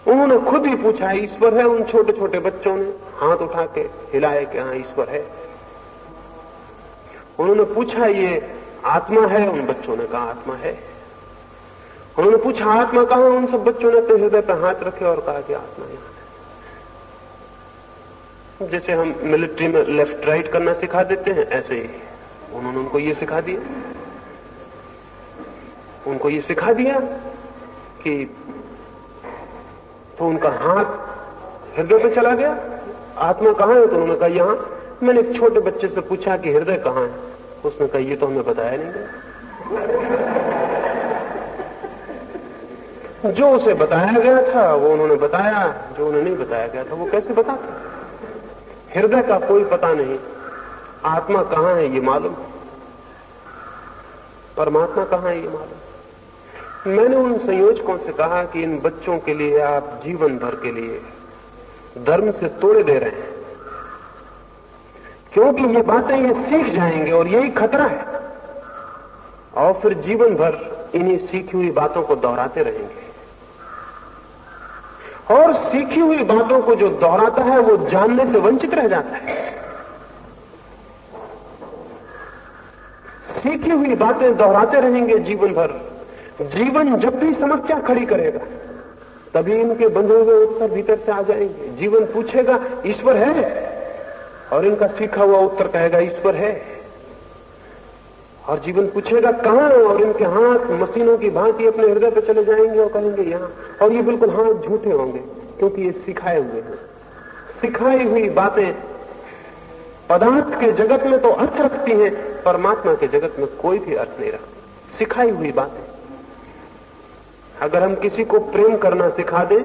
उन्होंने खुद ही पूछा ईश्वर है, उन छोटे छोटे बच्चों ने हाथ उठा के हिलाए कि हाँ ईश्वर है। उन्होंने पूछा ये आत्मा है, उन बच्चों ने कहा आत्मा है। उन्होंने पूछा आत्मा कहां, उन सब बच्चों ने अपने हृदय पर हाथ रखे और कहा कि आत्मा यहां है। जैसे हम मिलिट्री में लेफ्ट राइट करना सिखा देते हैं, ऐसे ही उन्होंने उनको ये सिखा दिया, उनको ये सिखा दिया कि तो उनका हाथ हृदय पे चला गया। आत्मा कहाँ है? तो उन्होंने कहा यहां। मैंने एक छोटे बच्चे से पूछा कि हृदय कहाँ है? उसने कहा ये तो हमें बताया नहीं गया। जो उसे बताया गया था वो उन्होंने बताया, जो उन्हें नहीं बताया गया था वो कैसे बताते? हृदय का कोई पता नहीं, आत्मा कहाँ है ये मालूम, परमात्मा कहाँ है ये मालूम। मैंने उन संयोजकों से कहा कि इन बच्चों के लिए आप जीवन भर के लिए धर्म से तोड़े दे रहे हैं, क्योंकि ये बातें ये सीख जाएंगे और यही खतरा है, और फिर जीवन भर इन्हीं सीखी हुई बातों को दोहराते रहेंगे। और सीखी हुई बातों को जो दोहराता है वो जानने से वंचित रह जाता है। सीखी हुई बातें दोहराते रहेंगे जीवन भर। जीवन जब भी समस्या खड़ी करेगा तभी इनके बंधे हुए उत्तर भीतर से आ जाएंगे। जीवन पूछेगा ईश्वर है, और इनका सीखा हुआ उत्तर कहेगा ईश्वर है। और जीवन पूछेगा कहां, और इनके हाथ मशीनों की भांति अपने हृदय पर चले जाएंगे और कहेंगे यहां। और ये बिल्कुल हाथ झूठे होंगे, क्योंकि ये सिखाए हुए हैं। सिखाई हुई बातें पदार्थ के जगत में तो अर्थ रखती हैं, परमात्मा के जगत में कोई भी अर्थ नहीं रखती। सिखाई हुई बातें। अगर हम किसी को प्रेम करना सिखा दें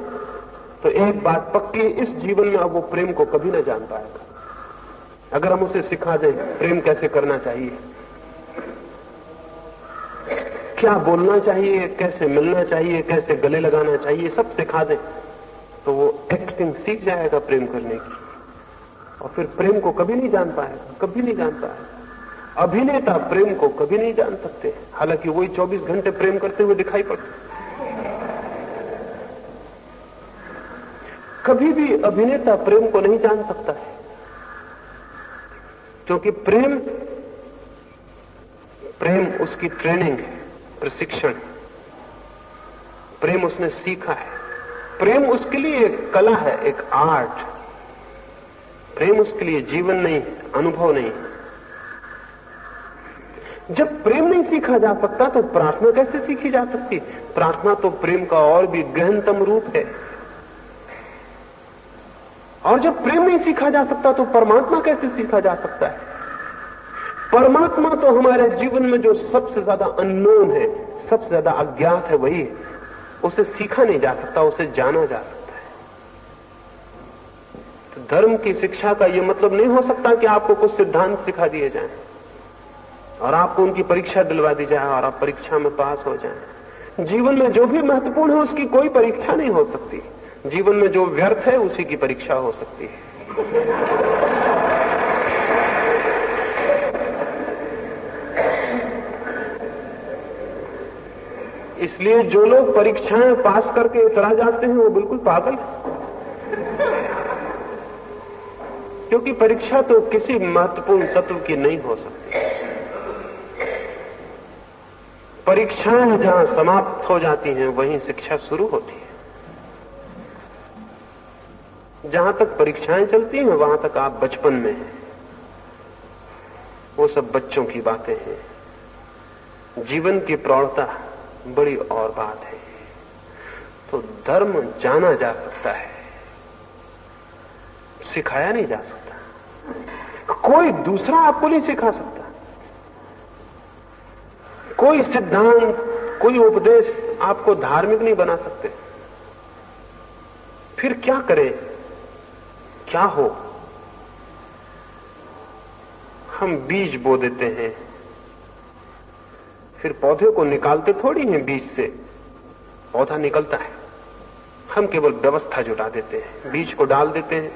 तो एक बात पक्की, इस जीवन में अब वो प्रेम को कभी ना जान पाएगा। अगर हम उसे सिखा दें प्रेम कैसे करना चाहिए, क्या बोलना चाहिए, कैसे मिलना चाहिए, कैसे गले लगाना चाहिए, सब सिखा दें तो वो एक्टिंग सीख जाएगा प्रेम करने की, और फिर प्रेम को कभी नहीं जान पाएगा, कभी नहीं जान पाएगा। अभिनेता प्रेम को कभी नहीं जान सकते, हालांकि वही 24 घंटे प्रेम करते हुए दिखाई पड़ते। कभी भी अभिनेता प्रेम को नहीं जान सकता है, क्योंकि प्रेम उसकी ट्रेनिंग है, प्रशिक्षण। प्रेम उसने सीखा है। प्रेम उसके लिए एक कला है, एक आर्ट। प्रेम उसके लिए जीवन नहीं, अनुभव नहीं। जब प्रेम नहीं सीखा जा सकता तो प्रार्थना कैसे सीखी जा सकती? प्रार्थना तो प्रेम का और भी गहनतम रूप है। और जब प्रेम नहीं सीखा जा सकता तो परमात्मा कैसे सीखा जा सकता है? परमात्मा तो हमारे जीवन में जो सबसे ज्यादा अननोन है, सबसे ज्यादा अज्ञात है, वही है। उसे सीखा नहीं जा सकता, उसे जाना जा सकता है। तो धर्म की शिक्षा का यह मतलब नहीं हो सकता कि आपको कुछ सिद्धांत सिखा दिए जाएं और आपको उनकी परीक्षा दिलवा दी जाए और आप परीक्षा में पास हो जाएं। जीवन में जो भी महत्वपूर्ण है उसकी कोई परीक्षा नहीं हो सकती। जीवन में जो व्यर्थ है उसी की परीक्षा हो सकती है। इसलिए जो लोग परीक्षाएं पास करके इतरा जाते हैं वो बिल्कुल पागल है, क्योंकि परीक्षा तो किसी महत्वपूर्ण तत्व की नहीं हो सकती। परीक्षाएं जहां समाप्त हो जाती हैं वहीं शिक्षा शुरू होती है। जहां तक परीक्षाएं चलती हैं वहां तक आप बचपन में हैं, वो सब बच्चों की बातें हैं। जीवन की प्रौढ़ता बड़ी और बात है। तो धर्म जाना जा सकता है, सिखाया नहीं जा सकता। कोई दूसरा आपको नहीं सिखा सकता। कोई सिद्धांत, कोई उपदेश आपको धार्मिक नहीं बना सकते। फिर क्या करें, क्या हो? हम बीज बो देते हैं, फिर पौधे को निकालते थोड़ी हैं बीज से, पौधा निकलता है। हम केवल व्यवस्था जुटा देते हैं, बीज को डाल देते हैं,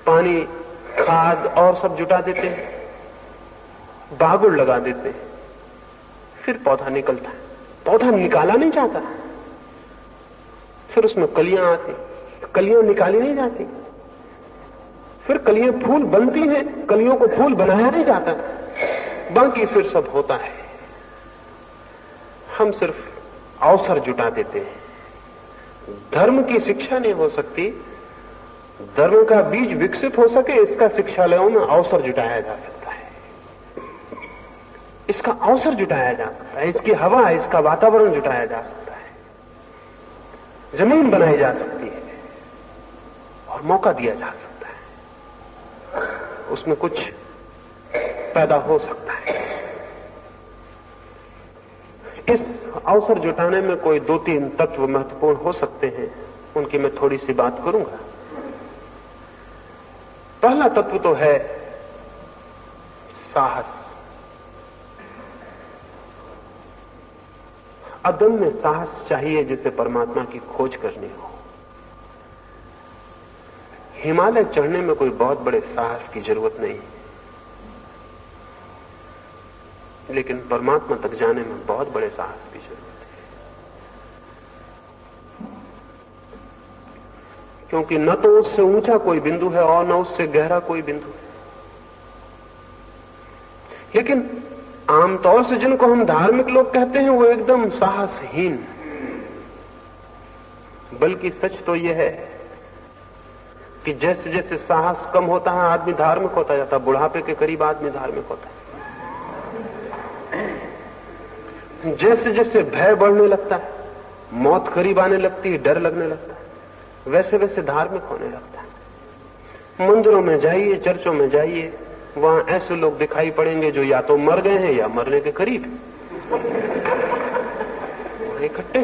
पानी, खाद और सब जुटा देते हैं, बागुड़ लगा देते हैं, फिर पौधा निकलता है। पौधा निकाला नहीं जाता, फिर उसमें कलियां आती, कलियां निकाली नहीं जाती, फिर कलियां फूल बनती हैं, कलियों को फूल बनाया नहीं जाता, बाकी फिर सब होता है। हम सिर्फ अवसर जुटा देते हैं। धर्म की शिक्षा नहीं हो सकती। धर्म का बीज विकसित हो सके इसका शिक्षालयों में अवसर जुटाया जा सकता है। इसका अवसर जुटाया जा सकता है, इसकी हवा, इसका वातावरण जुटाया जा सकता है, जमीन बनाई जा सकती है। और मौका दिया जा सकता है, उसमें कुछ पैदा हो सकता है। इस अवसर जुटाने में कोई 2-3 तत्व महत्वपूर्ण हो सकते हैं, उनकी मैं थोड़ी सी बात करूंगा। पहला तत्व तो है साहस। अदम्य साहस चाहिए जिसे परमात्मा की खोज करनी हो। हिमालय चढ़ने में कोई बहुत बड़े साहस की जरूरत नहीं, लेकिन परमात्मा तक जाने में बहुत बड़े साहस की जरूरत है, क्योंकि न तो उससे ऊंचा कोई बिंदु है और न उससे गहरा कोई बिंदु है। लेकिन आमतौर से जिनको हम धार्मिक लोग कहते हैं वो एकदम साहसहीन। बल्कि सच तो यह है कि जैसे जैसे साहस कम होता है आदमी धार्मिक होता जाता है। बुढ़ापे के करीब आदमी धार्मिक होता है। जैसे जैसे भय बढ़ने लगता है, मौत करीब आने लगती है, डर लगने लगता है, वैसे वैसे धार्मिक होने लगता है। मंदिरों में जाइए, चर्चों में जाइए, वहां ऐसे लोग दिखाई पड़ेंगे जो या तो मर गए हैं या मरने के करीब इकट्ठे।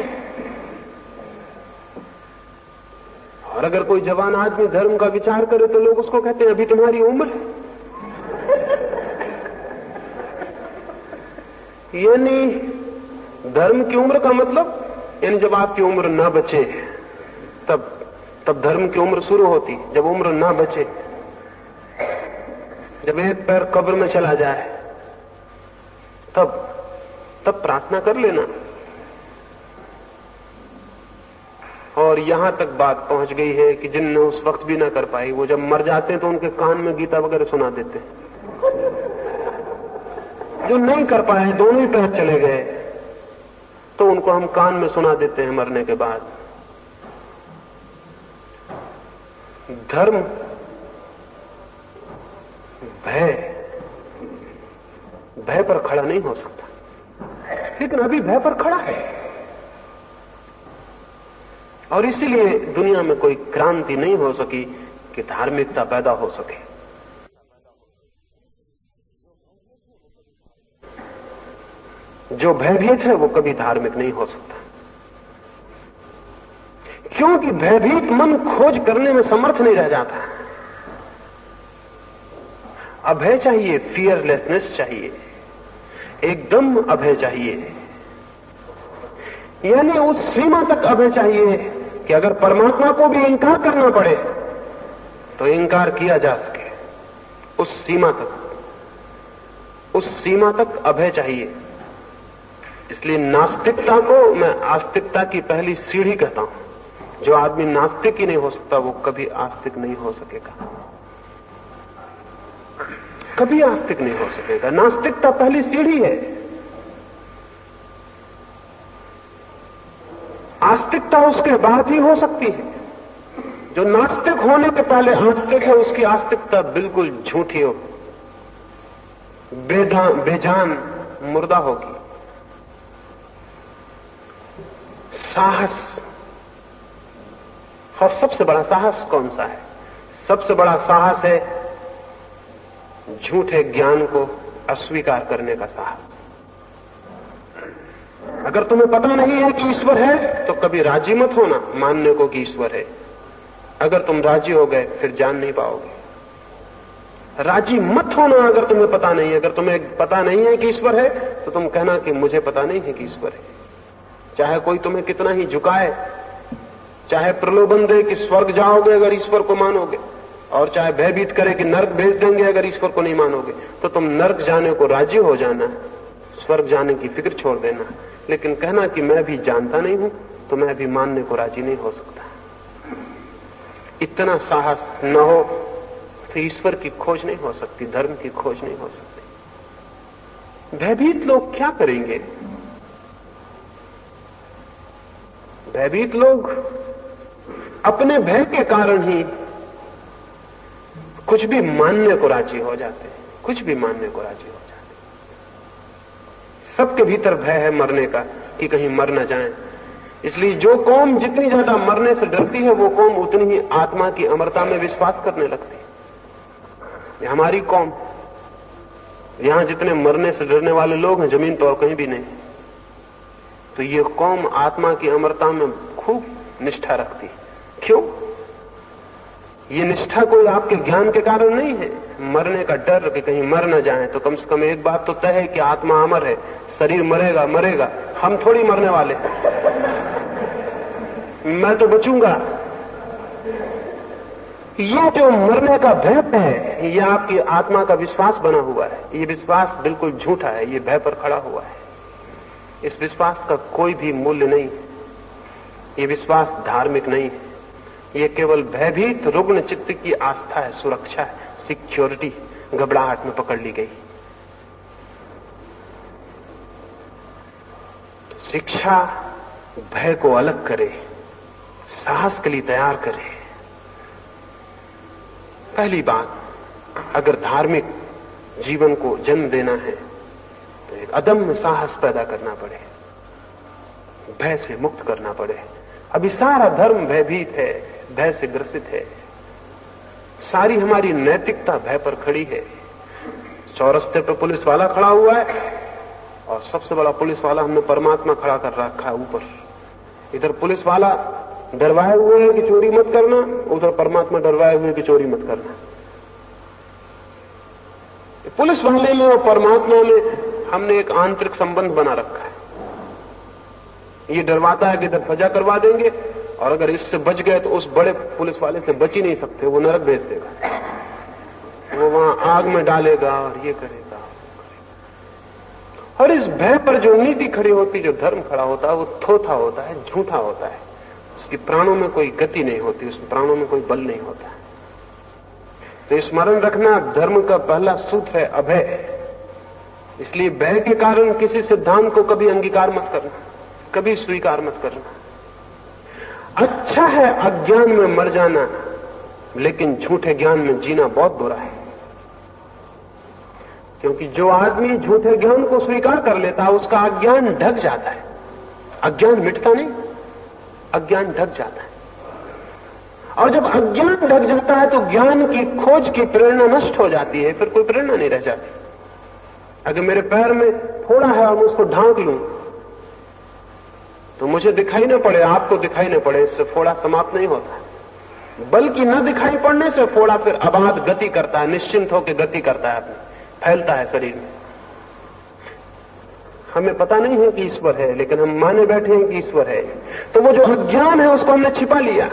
और अगर कोई जवान आदमी धर्म का विचार करे तो लोग उसको कहते हैं अभी तुम्हारी उम्र है। यानी धर्म की उम्र का मतलब, यानी जब आपकी उम्र ना बचे तब धर्म की उम्र शुरू होती। जब उम्र ना बचे, जब एक पैर कब्र में चला जाए, तब प्रार्थना कर लेना। और यहां तक बात पहुंच गई है कि जिनने उस वक्त भी ना कर पाई, वो जब मर जाते हैं तो उनके कान में गीता वगैरह सुना देते हैं। जो नहीं कर पाए, दोनों ही पैर चले गए, तो उनको हम कान में सुना देते हैं मरने के बाद। धर्म भय पर खड़ा नहीं हो सकता, लेकिन अभी भय पर खड़ा है। और इसीलिए दुनिया में कोई क्रांति नहीं हो सकी कि धार्मिकता पैदा हो सके। जो भयभीत है वो कभी धार्मिक नहीं हो सकता, क्योंकि भयभीत मन खोज करने में समर्थ नहीं रह जाता। अभय चाहिए, फियरलेसनेस चाहिए, एकदम अभय चाहिए। यानी उस सीमा तक अभय चाहिए कि अगर परमात्मा को भी इंकार करना पड़े तो इंकार किया जा सके। उस सीमा तक अभय चाहिए। इसलिए नास्तिकता को मैं आस्तिकता की पहली सीढ़ी कहता हूं। जो आदमी नास्तिक ही नहीं हो सकता वो कभी आस्तिक नहीं हो सकेगा, कभी आस्तिक नहीं हो सकेगा। नास्तिकता पहली सीढ़ी है। आस्तिकता उसके बाद ही हो सकती है। जो नास्तिक होने के पहले आस्तिक है, उसकी आस्तिकता बिल्कुल झूठी हो, बेजान, मुर्दा होगी। साहस, और सबसे बड़ा साहस कौन सा है? सबसे बड़ा साहस है झूठे ज्ञान को अस्वीकार करने का साहस। अगर तुम्हें पता नहीं है कि ईश्वर है तो कभी राजी मत होना मानने को कि ईश्वर है। अगर तुम राजी हो गए फिर जान नहीं पाओगे। राजी मत होना अगर तुम्हें पता नहीं है। अगर तुम्हें पता नहीं है कि ईश्वर है तो तुम कहना कि मुझे पता नहीं है कि ईश्वर है। चाहे कोई तुम्हें कितना ही झुकाए, चाहे प्रलोभन दे कि स्वर्ग जाओगे अगर ईश्वर को मानोगे, और चाहे भयभीत करे कि नर्क भेज देंगे अगर ईश्वर को नहीं मानोगे, तो तुम नर्क जाने को राजी हो जाना, स्वर्ग जाने की फिक्र छोड़ देना। लेकिन कहना कि मैं भी जानता नहीं हूं तो मैं भी मानने को राजी नहीं हो सकता। इतना साहस न हो तो ईश्वर की खोज नहीं हो सकती, धर्म की खोज नहीं हो सकती। भयभीत लोग क्या करेंगे? भयभीत लोग अपने भय के कारण ही कुछ भी मानने को राजी हो जाते हैं, कुछ भी मानने को राजी हो जाते हैं। सबके भीतर भय है मरने का कि कहीं मर न जाएं, इसलिए जो कौम जितनी ज्यादा मरने से डरती है वो कौम उतनी ही आत्मा की अमरता में विश्वास करने लगती है। हमारी कौम, यहां जितने मरने से डरने वाले लोग हैं जमीन पर और कहीं भी नहीं। तो ये कौम आत्मा की अमरता में खूब निष्ठा रखती है। क्यों? ये निष्ठा कोई आपके ज्ञान के कारण नहीं है, मरने का डर कि कहीं मर न जाए। तो कम से कम एक बात तो तय है कि आत्मा अमर है, शरीर मरेगा मरेगा, हम थोड़ी मरने वाले, मैं तो बचूंगा। ये जो मरने का भय है, ये आपकी आत्मा का विश्वास बना हुआ है। ये विश्वास बिल्कुल झूठा है, ये भय पर खड़ा हुआ है। इस विश्वास का कोई भी मूल्य नहीं। ये विश्वास धार्मिक नहीं है, ये केवल भयभीत रुग्ण चित्त की आस्था है, सुरक्षा है, सिक्योरिटी घबराहट में पकड़ ली गई। तो शिक्षा भय को अलग करे, साहस के लिए तैयार करे। पहली बात, अगर धार्मिक जीवन को जन्म देना है तो एक अदम्य साहस पैदा करना पड़े, भय से मुक्त करना पड़े। अभी सारा धर्म भयभीत है, भय से ग्रसित है। सारी हमारी नैतिकता भय पर खड़ी है। चौरस्ते पर पुलिस वाला खड़ा हुआ है और सबसे बड़ा पुलिस वाला हमने परमात्मा खड़ा कर रखा है ऊपर। इधर पुलिस वाला डरवाए हुए है कि चोरी मत करना, उधर परमात्मा डरवाए हुए कि चोरी मत करना। पुलिस वाले में और परमात्मा में हमने एक आंतरिक संबंध बना रखा है। ये डरवाता है कि इधर सजा करवा देंगे और अगर इससे बच गए तो उस बड़े पुलिस वाले से बच ही नहीं सकते, वो नरक भेज देगा, वो वहां आग में डालेगा और ये करेगा। और इस भय पर जो नीति खड़ी होती, जो धर्म खड़ा होता है, वो थोथा होता है, झूठा होता है। उसकी प्राणों में कोई गति नहीं होती, उस प्राणों में कोई बल नहीं होता। तो स्मरण रखना, धर्म का पहला सूत्र है अभय। इसलिए भय के कारण किसी सिद्धांत को कभी अंगीकार मत करना, कभी स्वीकार मत करना। अच्छा है अज्ञान में मर जाना, लेकिन झूठे ज्ञान में जीना बहुत बुरा है। क्योंकि जो आदमी झूठे ज्ञान को स्वीकार कर लेता है, उसका अज्ञान ढक जाता है। अज्ञान मिटता नहीं, अज्ञान ढक जाता है। और जब अज्ञान ढक जाता है तो ज्ञान की खोज की प्रेरणा नष्ट हो जाती है, फिर कोई प्रेरणा नहीं रह जाती। अगर मेरे पैर में फोड़ा है और मैं उसको ढांक लूं तो मुझे दिखाई न पड़े, आपको दिखाई न पड़े, इससे फोड़ा समाप्त नहीं होता। बल्कि न दिखाई पड़ने से फोड़ा फिर अबाध गति करता है, निश्चिंत होकर गति करता है, अपने फैलता है शरीर में। हमें पता नहीं है कि ईश्वर है, लेकिन हम माने बैठे हैं कि ईश्वर है। तो वो जो अज्ञान है उसको हमने छिपा लिया।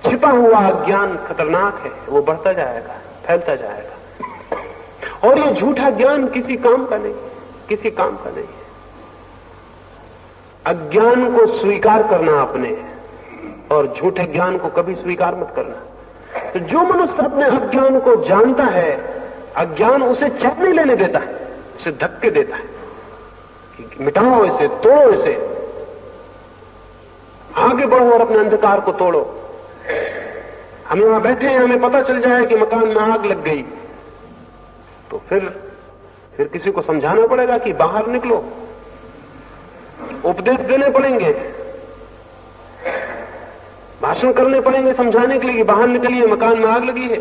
छिपा हुआ अज्ञान खतरनाक है, वो बढ़ता जाएगा, फैलता जाएगा। और ये झूठा ज्ञान किसी काम का नहीं, किसी काम का नहीं। अज्ञान को स्वीकार करना अपने, और झूठे ज्ञान को कभी स्वीकार मत करना। तो जो मनुष्य अपने अज्ञान को जानता है, अज्ञान उसे चैन नहीं लेने देता है, उसे धक्के देता है कि मिटाओ इसे, तोड़ो इसे, आगे बढ़ो और अपने अंधकार को तोड़ो। हम यहां बैठे हैं, हमें पता चल जाए कि मकान में आग लग गई, तो फिर किसी को समझाना पड़ेगा कि बाहर निकलो, उपदेश देने पड़ेंगे, भाषण करने पड़ेंगे समझाने के लिए कि बाहर निकलिए, मकान में आग लगी है।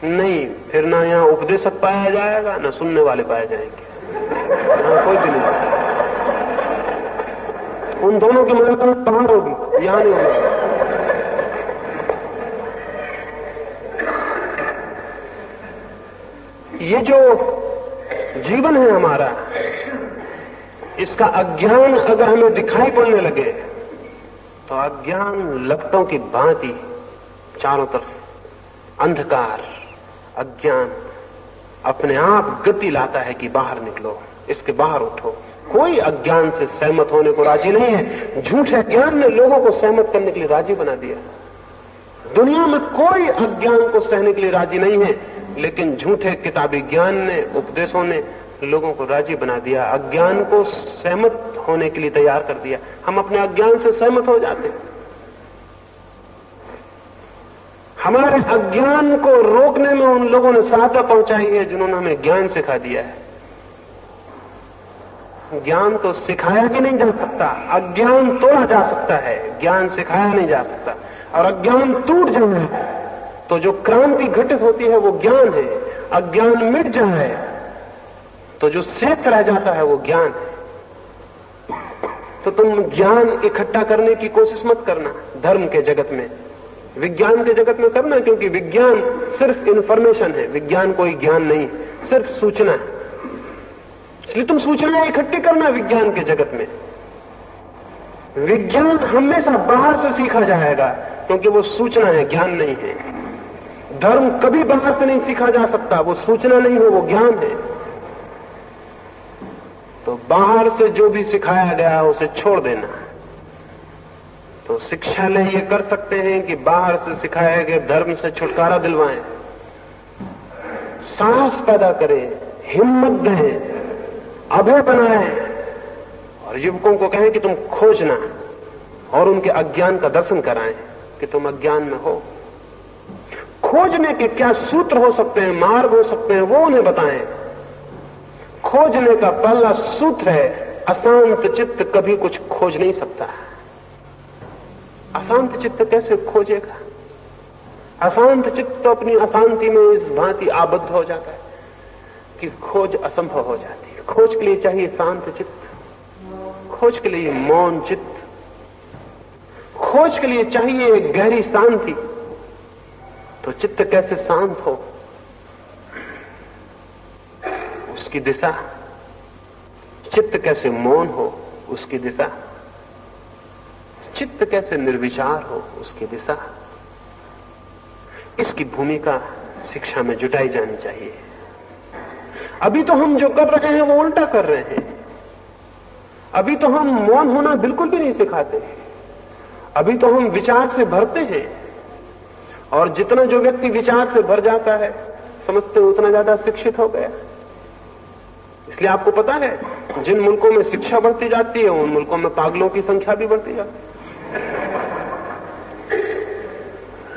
नहीं, फिर ना यहां उपदेशक पाया जाएगा, ना सुनने वाले पाए जाएंगे, कोई भी नहीं। उन दोनों की मुलाकात बाहर होगी, यहां नहीं होगी। ये जो जीवन है हमारा, इसका अज्ञान अगर हमें दिखाई पड़ने लगे तो अज्ञान लपटों की भांति चारों तरफ अंधकार, अज्ञान अपने आप गति लाता है कि बाहर निकलो, इसके बाहर उठो। कोई अज्ञान से सहमत होने को राजी नहीं है। झूठे ज्ञान ने लोगों को सहमत करने के लिए राजी बना दिया। दुनिया में कोई अज्ञान को सहने के लिए राजी नहीं है, लेकिन झूठे किताबी ज्ञान ने, उपदेशों ने लोगों को राजी बना दिया, अज्ञान को सहमत होने के लिए तैयार कर दिया। हम अपने अज्ञान से सहमत हो जाते हैं। हमारे अज्ञान को रोकने में उन लोगों ने सहायता पहुंचाई है जिन्होंने हमें ज्ञान सिखा दिया है। ज्ञान तो सिखाया ही नहीं जा सकता, अज्ञान तोड़ा जा सकता है, ज्ञान सिखाया नहीं जा सकता। और अज्ञान टूट जाए तो जो क्रांति घटित होती है वो ज्ञान है। अज्ञान मिट जाए तो जो शेष रह जाता है वो ज्ञान है। तो तुम ज्ञान इकट्ठा करने की कोशिश मत करना धर्म के जगत में, विज्ञान के जगत में करना, क्योंकि विज्ञान सिर्फ इंफॉर्मेशन है, विज्ञान कोई ज्ञान नहीं, सिर्फ सूचना है। इसलिए तुम सूचनाएं इकट्ठी करना विज्ञान के जगत में। विज्ञान हमेशा बाहर से सीखा जाएगा, क्योंकि वो सूचना है, ज्ञान नहीं है। धर्म कभी बाहर से नहीं सीखा जा सकता, वो सूचना नहीं है, वो ज्ञान है। तो बाहर से जो भी सिखाया गया उसे छोड़ देना। तो शिक्षालय ये कर सकते हैं कि बाहर से सिखाए गए धर्म से छुटकारा दिलवाएं, साहस पैदा करें, हिम्मत दें, अभय बनाएं, और युवकों को कहें कि तुम खोजना, और उनके अज्ञान का दर्शन कराएं कि तुम अज्ञान में हो। खोजने के क्या सूत्र हो सकते हैं, मार्ग हो सकते हैं, वो उन्हें बताएं। खोजने का पहला सूत्र है, अशांत चित्त कभी कुछ खोज नहीं सकता। अशांत चित्त कैसे खोजेगा? अशांत चित्त तो अपनी अशांति में इस भांति आबद्ध हो जाता है कि खोज असंभव हो जाती है। खोज के लिए चाहिए शांत चित्त, खोज के लिए मौन चित्त, खोज के लिए चाहिए एक गहरी शांति। तो चित्त कैसे शांत हो, उसकी दिशा, चित्त कैसे मौन हो, उसकी दिशा, चित्त कैसे निर्विचार हो, उसकी दिशा, इसकी भूमिका शिक्षा में जुटाई जानी चाहिए। अभी तो हम जो कर रहे हैं वो उल्टा कर रहे हैं। अभी तो हम मौन होना बिल्कुल भी नहीं सिखाते, अभी तो हम विचार से भरते हैं, और जितना जो व्यक्ति विचार से भर जाता है समझते उतना ज्यादा शिक्षित हो गया। इसलिए आपको पता है जिन मुल्कों में शिक्षा बढ़ती जाती है उन मुल्कों में पागलों की संख्या भी बढ़ती जाती है।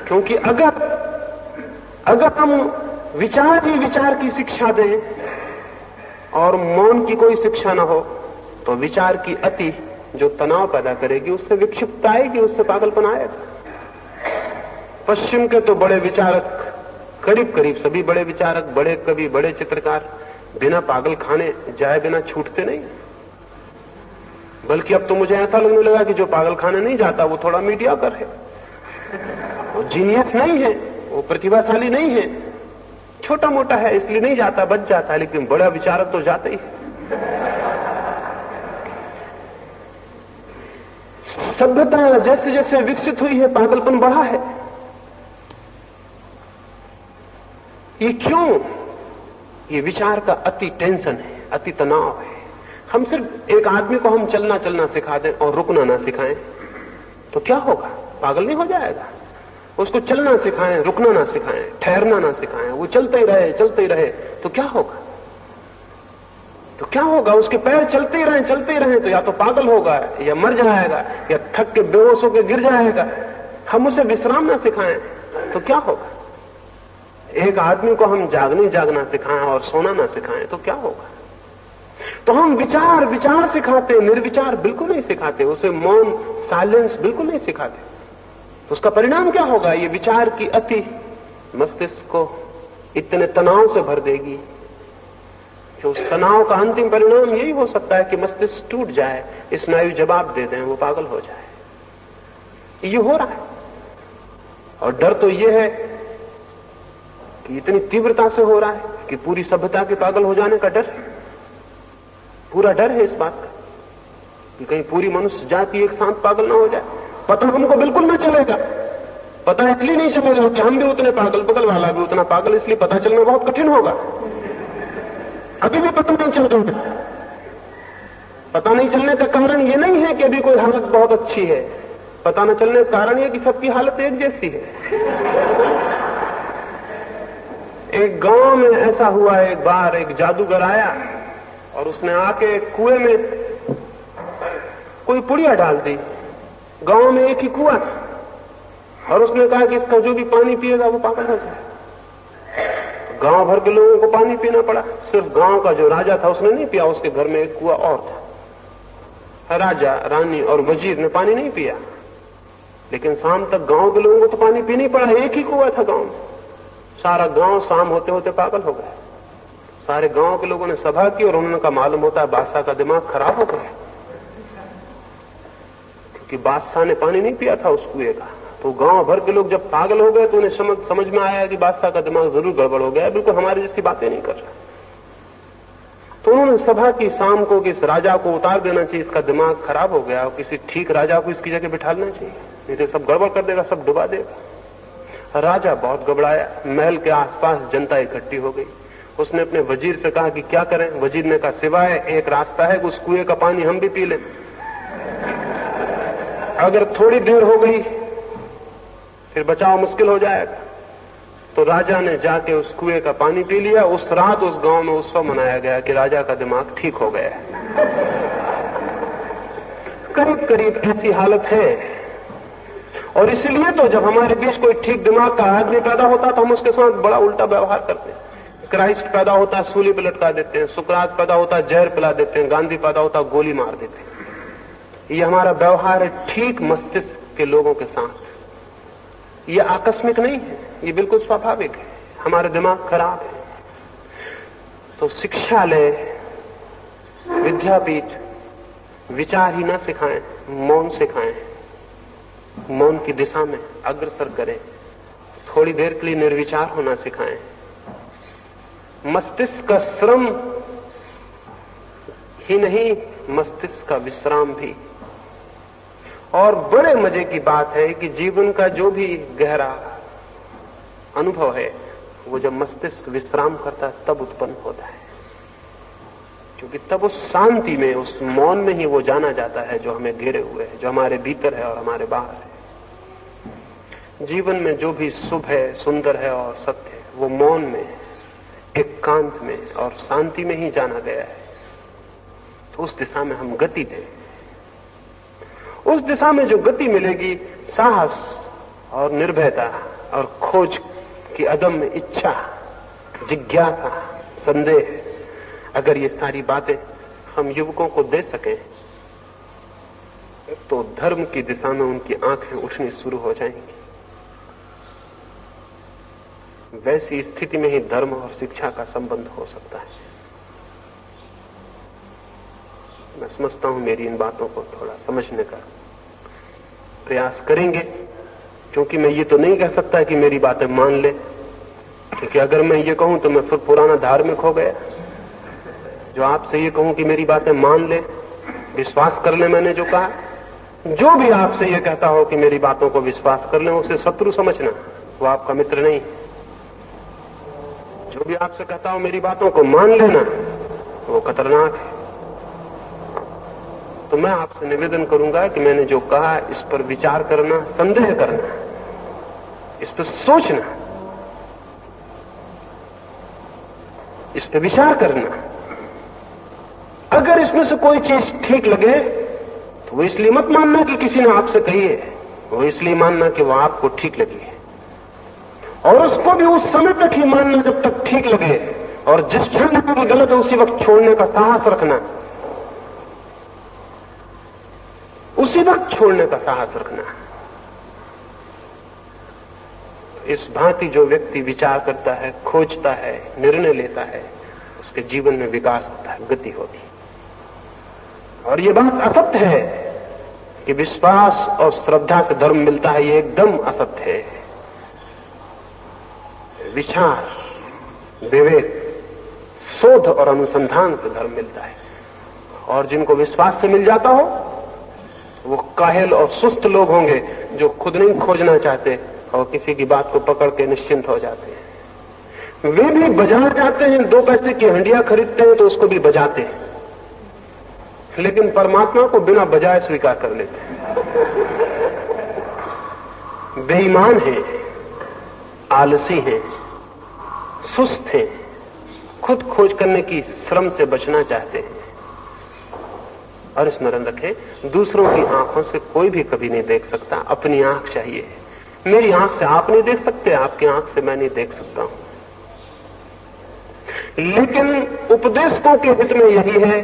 क्योंकि अगर हम विचार ही विचार की शिक्षा दें और मौन की कोई शिक्षा ना हो, तो विचार की अति जो तनाव पैदा करेगी उससे विक्षिप्तता आएगी, उससे पागलपन आएगा। पश्चिम के तो बड़े विचारक, करीब करीब सभी बड़े विचारक, बड़े कवि, बड़े चित्रकार बिना पागल खाने जाए बिना छूटते नहीं। बल्कि अब तो मुझे ऐसा लगने लगा कि जो पागल खाने नहीं जाता वो थोड़ा मीडियाकर है, वो जीनियस नहीं है, वो प्रतिभाशाली नहीं है, छोटा मोटा है इसलिए नहीं जाता, बच जाता है, लेकिन बड़ा विचारक तो जाते ही। सभ्यता जैसे जैसे विकसित हुई है पागलपन बढ़ा है। ये क्यों? ये विचार का अति टेंशन है, अति तनाव है। हम सिर्फ एक आदमी को हम चलना चलना सिखा दें और रुकना ना सिखाएं तो क्या होगा? पागल नहीं हो जाएगा। उसको चलना सिखाएं, रुकना ना सिखाएं, ठहरना ना सिखाएं, वो चलते ही रहे तो क्या होगा? तो क्या होगा? उसके पैर चलते ही रहे तो या तो पागल होगा या मर जाएगा या थक के बेहोश होकर गिर जाएगा। हम उसे विश्राम ना सिखाएं तो क्या होगा? एक आदमी को हम जागना सिखाएं और सोना ना सिखाएं तो क्या होगा? तो हम विचार सिखाते, निर्विचार बिल्कुल नहीं सिखाते, उसे मौन, साइलेंस बिल्कुल नहीं सिखाते। तो उसका परिणाम क्या होगा? ये विचार की अति मस्तिष्क को इतने तनाव से भर देगी कि उस तनाव का अंतिम परिणाम यही हो सकता है कि मस्तिष्क टूट जाए, स्नायु जवाब दे दें, वो पागल हो जाए। ये हो रहा है। और डर तो ये है कि इतनी तीव्रता से हो रहा है कि पूरी सभ्यता के पागल हो जाने का डर, पूरा डर है इस बात का कि कहीं पूरी मनुष्य जाति एक साथ पागल ना हो जाए। पता हमको बिल्कुल ना चलेगा, पता इसलिए नहीं चलेगा कि हम भी उतने पागल, बगल वाला भी उतना पागल, इसलिए पता चलना बहुत कठिन होगा। अभी भी पता नहीं चल रहा। पता नहीं चलने का कारण ये नहीं है कि अभी कोई हालत बहुत अच्छी है, पता न चलने का कारण यह कि सबकी हालत एक जैसी है। एक गांव में ऐसा हुआ, एक बार एक जादूगर आया और उसने आके कुएं में कोई पुड़िया डाल दी। गांव में एक ही कुआं और उसने कहा कि इसका जो भी पानी पिएगा वो पागल हो जाए। गांव भर के लोगों को पानी पीना पड़ा, सिर्फ गांव का जो राजा था उसने नहीं पिया, उसके घर में एक कुआं और था। राजा, रानी और वजीर ने पानी नहीं पिया, लेकिन शाम तक गांव के लोगों को तो पानी पीना ही पड़ा। एक ही कुआं था गांव में। सारा गांव शाम होते होते पागल हो गया। सारे गांव के लोगों ने सभा की और उन्होंने कहा मालूम होता है बादशाह का दिमाग खराब हो गया, क्योंकि बादशाह ने पानी नहीं पिया था उस कुएं का। तो गांव भर के लोग जब पागल हो गए तो उन्हें समझ में आया कि बादशाह का दिमाग जरूर गड़बड़ हो गया, बिल्कुल हमारी जैसी बातें नहीं कर रहा। तो उन्होंने सभा की शाम को कि इस राजा को उतार देना चाहिए, इसका दिमाग खराब हो गया और किसी ठीक राजा को इसकी जगह बिठाना चाहिए, नहीं तो सब गड़बड़ कर देगा, सब डुबा देगा। राजा बहुत घबराया। महल के आसपास जनता इकट्ठी हो गई। उसने अपने वजीर से कहा कि क्या करें। वजीर ने कहा सिवाय एक रास्ता है कि उस कुएं का पानी हम भी पी लें। अगर थोड़ी देर हो गई फिर बचाव मुश्किल हो जाएगा। तो राजा ने जाके उस कुएं का पानी पी लिया। उस रात उस गांव में उत्सव मनाया गया कि राजा का दिमाग ठीक हो गया। करीब करीब ऐसी हालत है। और इसलिए तो जब हमारे बीच कोई ठीक दिमाग का आदमी पैदा होता तो हम उसके साथ बड़ा उल्टा व्यवहार करते हैं। क्राइस्ट पैदा होता है सूली पे लटका देते हैं, सुकरात पैदा होता है जहर पिला देते हैं, गांधी पैदा होता है गोली मार देते हैं। ये हमारा व्यवहार है ठीक मस्तिष्क के लोगों के साथ। ये आकस्मिक नहीं है, ये बिल्कुल स्वाभाविक है। हमारा दिमाग खराब है। तो शिक्षालय, विद्यापीठ विचार ही ना सिखाएं, मौन सिखाएं। मौन की दिशा में अग्रसर करें। थोड़ी देर के लिए निर्विचार होना सिखाएं। मस्तिष्क का श्रम ही नहीं, मस्तिष्क का विश्राम भी। और बड़े मजे की बात है कि जीवन का जो भी गहरा अनुभव है वो जब मस्तिष्क विश्राम करता है तब उत्पन्न होता है, क्योंकि तब उस शांति में, उस मौन में ही वो जाना जाता है जो हमें घेरे हुए है, जो हमारे भीतर है और हमारे बाहर है। जीवन में जो भी शुभ है, सुंदर है और सत्य है, वो मौन में, एकांत में और शांति में ही जाना गया है। तो उस दिशा में हम गति दें। उस दिशा में जो गति मिलेगी, साहस और निर्भयता और खोज की अदम्य इच्छा, जिज्ञासा, संदेह, अगर ये सारी बातें हम युवकों को दे सकें तो धर्म की दिशा में उनकी आंखें उठनी शुरू हो जाएंगी। वैसी स्थिति में ही धर्म और शिक्षा का संबंध हो सकता है। मैं समझता हूं मेरी इन बातों को थोड़ा समझने का प्रयास करेंगे, क्योंकि मैं ये तो नहीं कह सकता कि मेरी बातें मान ले, क्योंकि अगर मैं ये कहूं तो मैं फिर पुराना धार्मिक हो गया। जो आपसे ये कहूं कि मेरी बातें मान ले, विश्वास कर ले, मैंने जो कहा, जो भी आपसे ये कहता हो कि मेरी बातों को विश्वास कर ले, उसे शत्रु समझना, वो आपका मित्र नहीं। जो भी आपसे कहता हो मेरी बातों को मान लेना, वो खतरनाक है। तो मैं आपसे निवेदन करूंगा कि मैंने जो कहा इस पर विचार करना, संदेह करना, इस पर सोचना, इस पर विचार करना। अगर इसमें से कोई चीज ठीक लगे तो वो इसलिए मत मानना कि किसी ने आपसे कही है, वो इसलिए मानना कि वो आपको ठीक लगी है। और उसको भी उस समय तक ही मानना जब तक ठीक लगे, और जिस क्षण में गलत है उसी वक्त छोड़ने का साहस रखना, उसी वक्त छोड़ने का साहस रखना। इस भांति जो व्यक्ति विचार करता है, खोजता है, निर्णय लेता है, उसके जीवन में विकास होता है, गति होती है। और ये बात असत्य है कि विश्वास और श्रद्धा से धर्म मिलता है, ये एकदम असत्य है। विचार, विवेक, शोध और अनुसंधान से धर्म मिलता है। और जिनको विश्वास से मिल जाता हो वो काहिल और सुस्त लोग होंगे, जो खुद नहीं खोजना चाहते और किसी की बात को पकड़ के निश्चिंत हो जाते हैं। वे भी बाजार जाते हैं, 2 पैसे की हंडिया खरीदते हैं तो उसको भी बजाते हैं, लेकिन परमात्मा को बिना बजाए स्वीकार कर लेते हैं। बेईमान हैं, आलसी हैं, सुस्त हैं, खुद खोज करने की श्रम से बचना चाहते हैं। और स्मरण रखें, दूसरों की आंखों से कोई भी कभी नहीं देख सकता, अपनी आंख चाहिए। मेरी आंख से आप नहीं देख सकते, आपकी आंख से मैं नहीं देख सकता हूं। लेकिन उपदेशकों के हित में यही है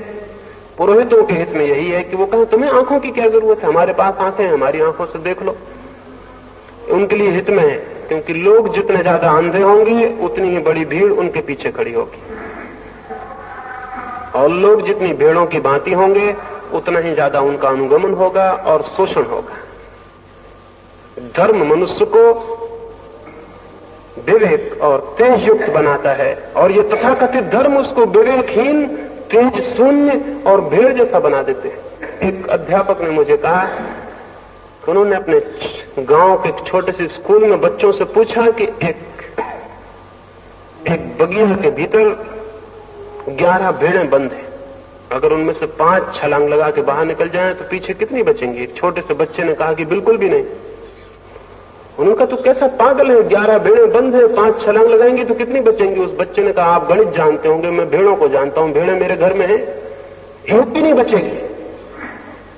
पुरोहितों के हित में यही है कि वो कहें तुम्हें आंखों की क्या जरूरत है, हमारे पास आंखें हैं, हमारी आंखों से देख लो। उनके लिए हित में है, क्योंकि लोग जितने ज्यादा अंधे होंगे उतनी ही बड़ी भीड़ उनके पीछे खड़ी होगी, और लोग जितनी भीड़ों की भांति होंगे उतना ही ज्यादा उनका अनुगमन होगा और शोषण होगा। धर्म मनुष्य को विवेक और तेज युक्त बनाता है, और ये तथाकथित धर्म उसको विवेकहीन, तेज शून्य और भेड़ जैसा बना देते हैं। एक अध्यापक ने मुझे कहा कि उन्होंने अपने गांव के एक छोटे से स्कूल में बच्चों से पूछा कि एक बगिया के भीतर 11 भेड़ें बंद हैं, अगर उनमें से 5 छलांग लगा के बाहर निकल जाएं तो पीछे कितनी बचेंगी? एक छोटे से बच्चे ने कहा कि बिल्कुल भी नहीं। उन्होंने कहा, तो कैसा पागल है, 11 भेड़ें बंद है, 5 छलांग लगाएंगी तो कितनी बचेंगी? उस बच्चे ने कहा, आप गणित जानते होंगे, मैं भेड़ों को जानता हूं, भेड़ें मेरे घर में है, एक भी नहीं बचेगी,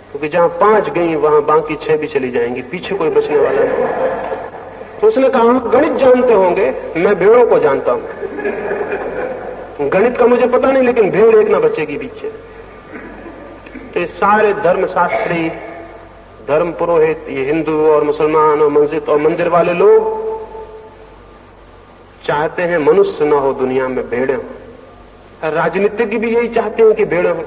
क्योंकि जहां 5 गई वहां बाकी 6 भी चली जाएंगी, पीछे कोई बचने वाला नहीं। तो उसने कहा, आप गणित जानते होंगे, मैं भेड़ों को जानता हूं, गणित का मुझे पता नहीं, लेकिन भेड़ एक ना बचेगी पीछे। तो सारे धर्मशास्त्री, धर्म पुरोहित, ये हिंदू और मुसलमान और मस्जिद और मंदिर वाले लोग चाहते हैं मनुष्य न हो दुनिया में, भेड़ें हो। राजनीतिज्ञ भी यही चाहते हैं कि भेड़ें हो।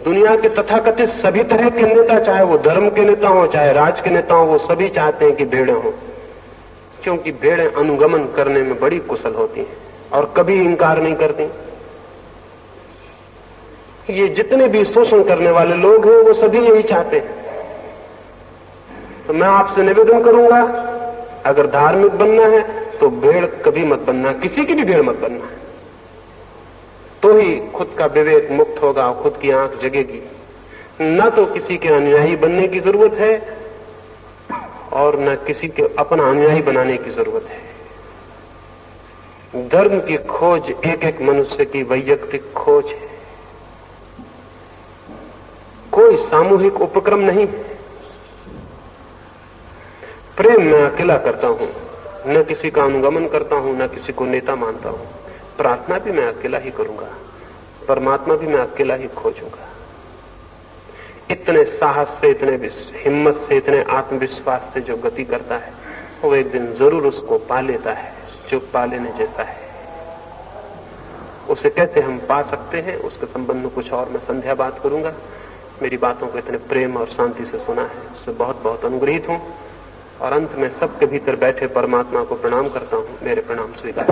दुनिया के तथाकथित सभी तरह के नेता, चाहे वो धर्म के नेता हो चाहे राज के नेता हो, वो सभी चाहते हैं कि भेड़ें हो, क्योंकि भेड़ें अनुगमन करने में बड़ी कुशल होती हैं और कभी इंकार नहीं करती। ये जितने भी शोषण करने वाले लोग हैं वो सभी यही चाहते हैं। तो मैं आपसे निवेदन करूंगा, अगर धार्मिक बनना है तो भेड़ कभी मत बनना, किसी की भी भेड़ मत बनना, तो ही खुद का विवेक मुक्त होगा, खुद की आंख जगेगी। न तो किसी के अनुयायी बनने की जरूरत है और न किसी के अपना अनुयायी बनाने की जरूरत है। धर्म की खोज एक एक मनुष्य की वैयक्तिक खोज है, कोई सामूहिक उपक्रम नहीं। प्रेम मैं अकेला करता हूं, न किसी का अनुगमन करता हूं, न किसी को नेता मानता हूं। प्रार्थना भी मैं अकेला ही करूंगा, परमात्मा भी मैं अकेला ही खोजूंगा। इतने साहस से, इतने हिम्मत से, इतने आत्मविश्वास से जो गति करता है वो एक दिन जरूर उसको पा लेता है जो पा लेने जैसा है। उसे कैसे हम पा सकते हैं उसके संबंध में कुछ और मैं संध्या बात करूंगा। मेरी बातों को इतने प्रेम और शांति से सुना है, उससे बहुत बहुत अनुग्रहित हूं, और अंत में सबके भीतर बैठे परमात्मा को प्रणाम करता हूं। मेरे प्रणाम स्वीकार।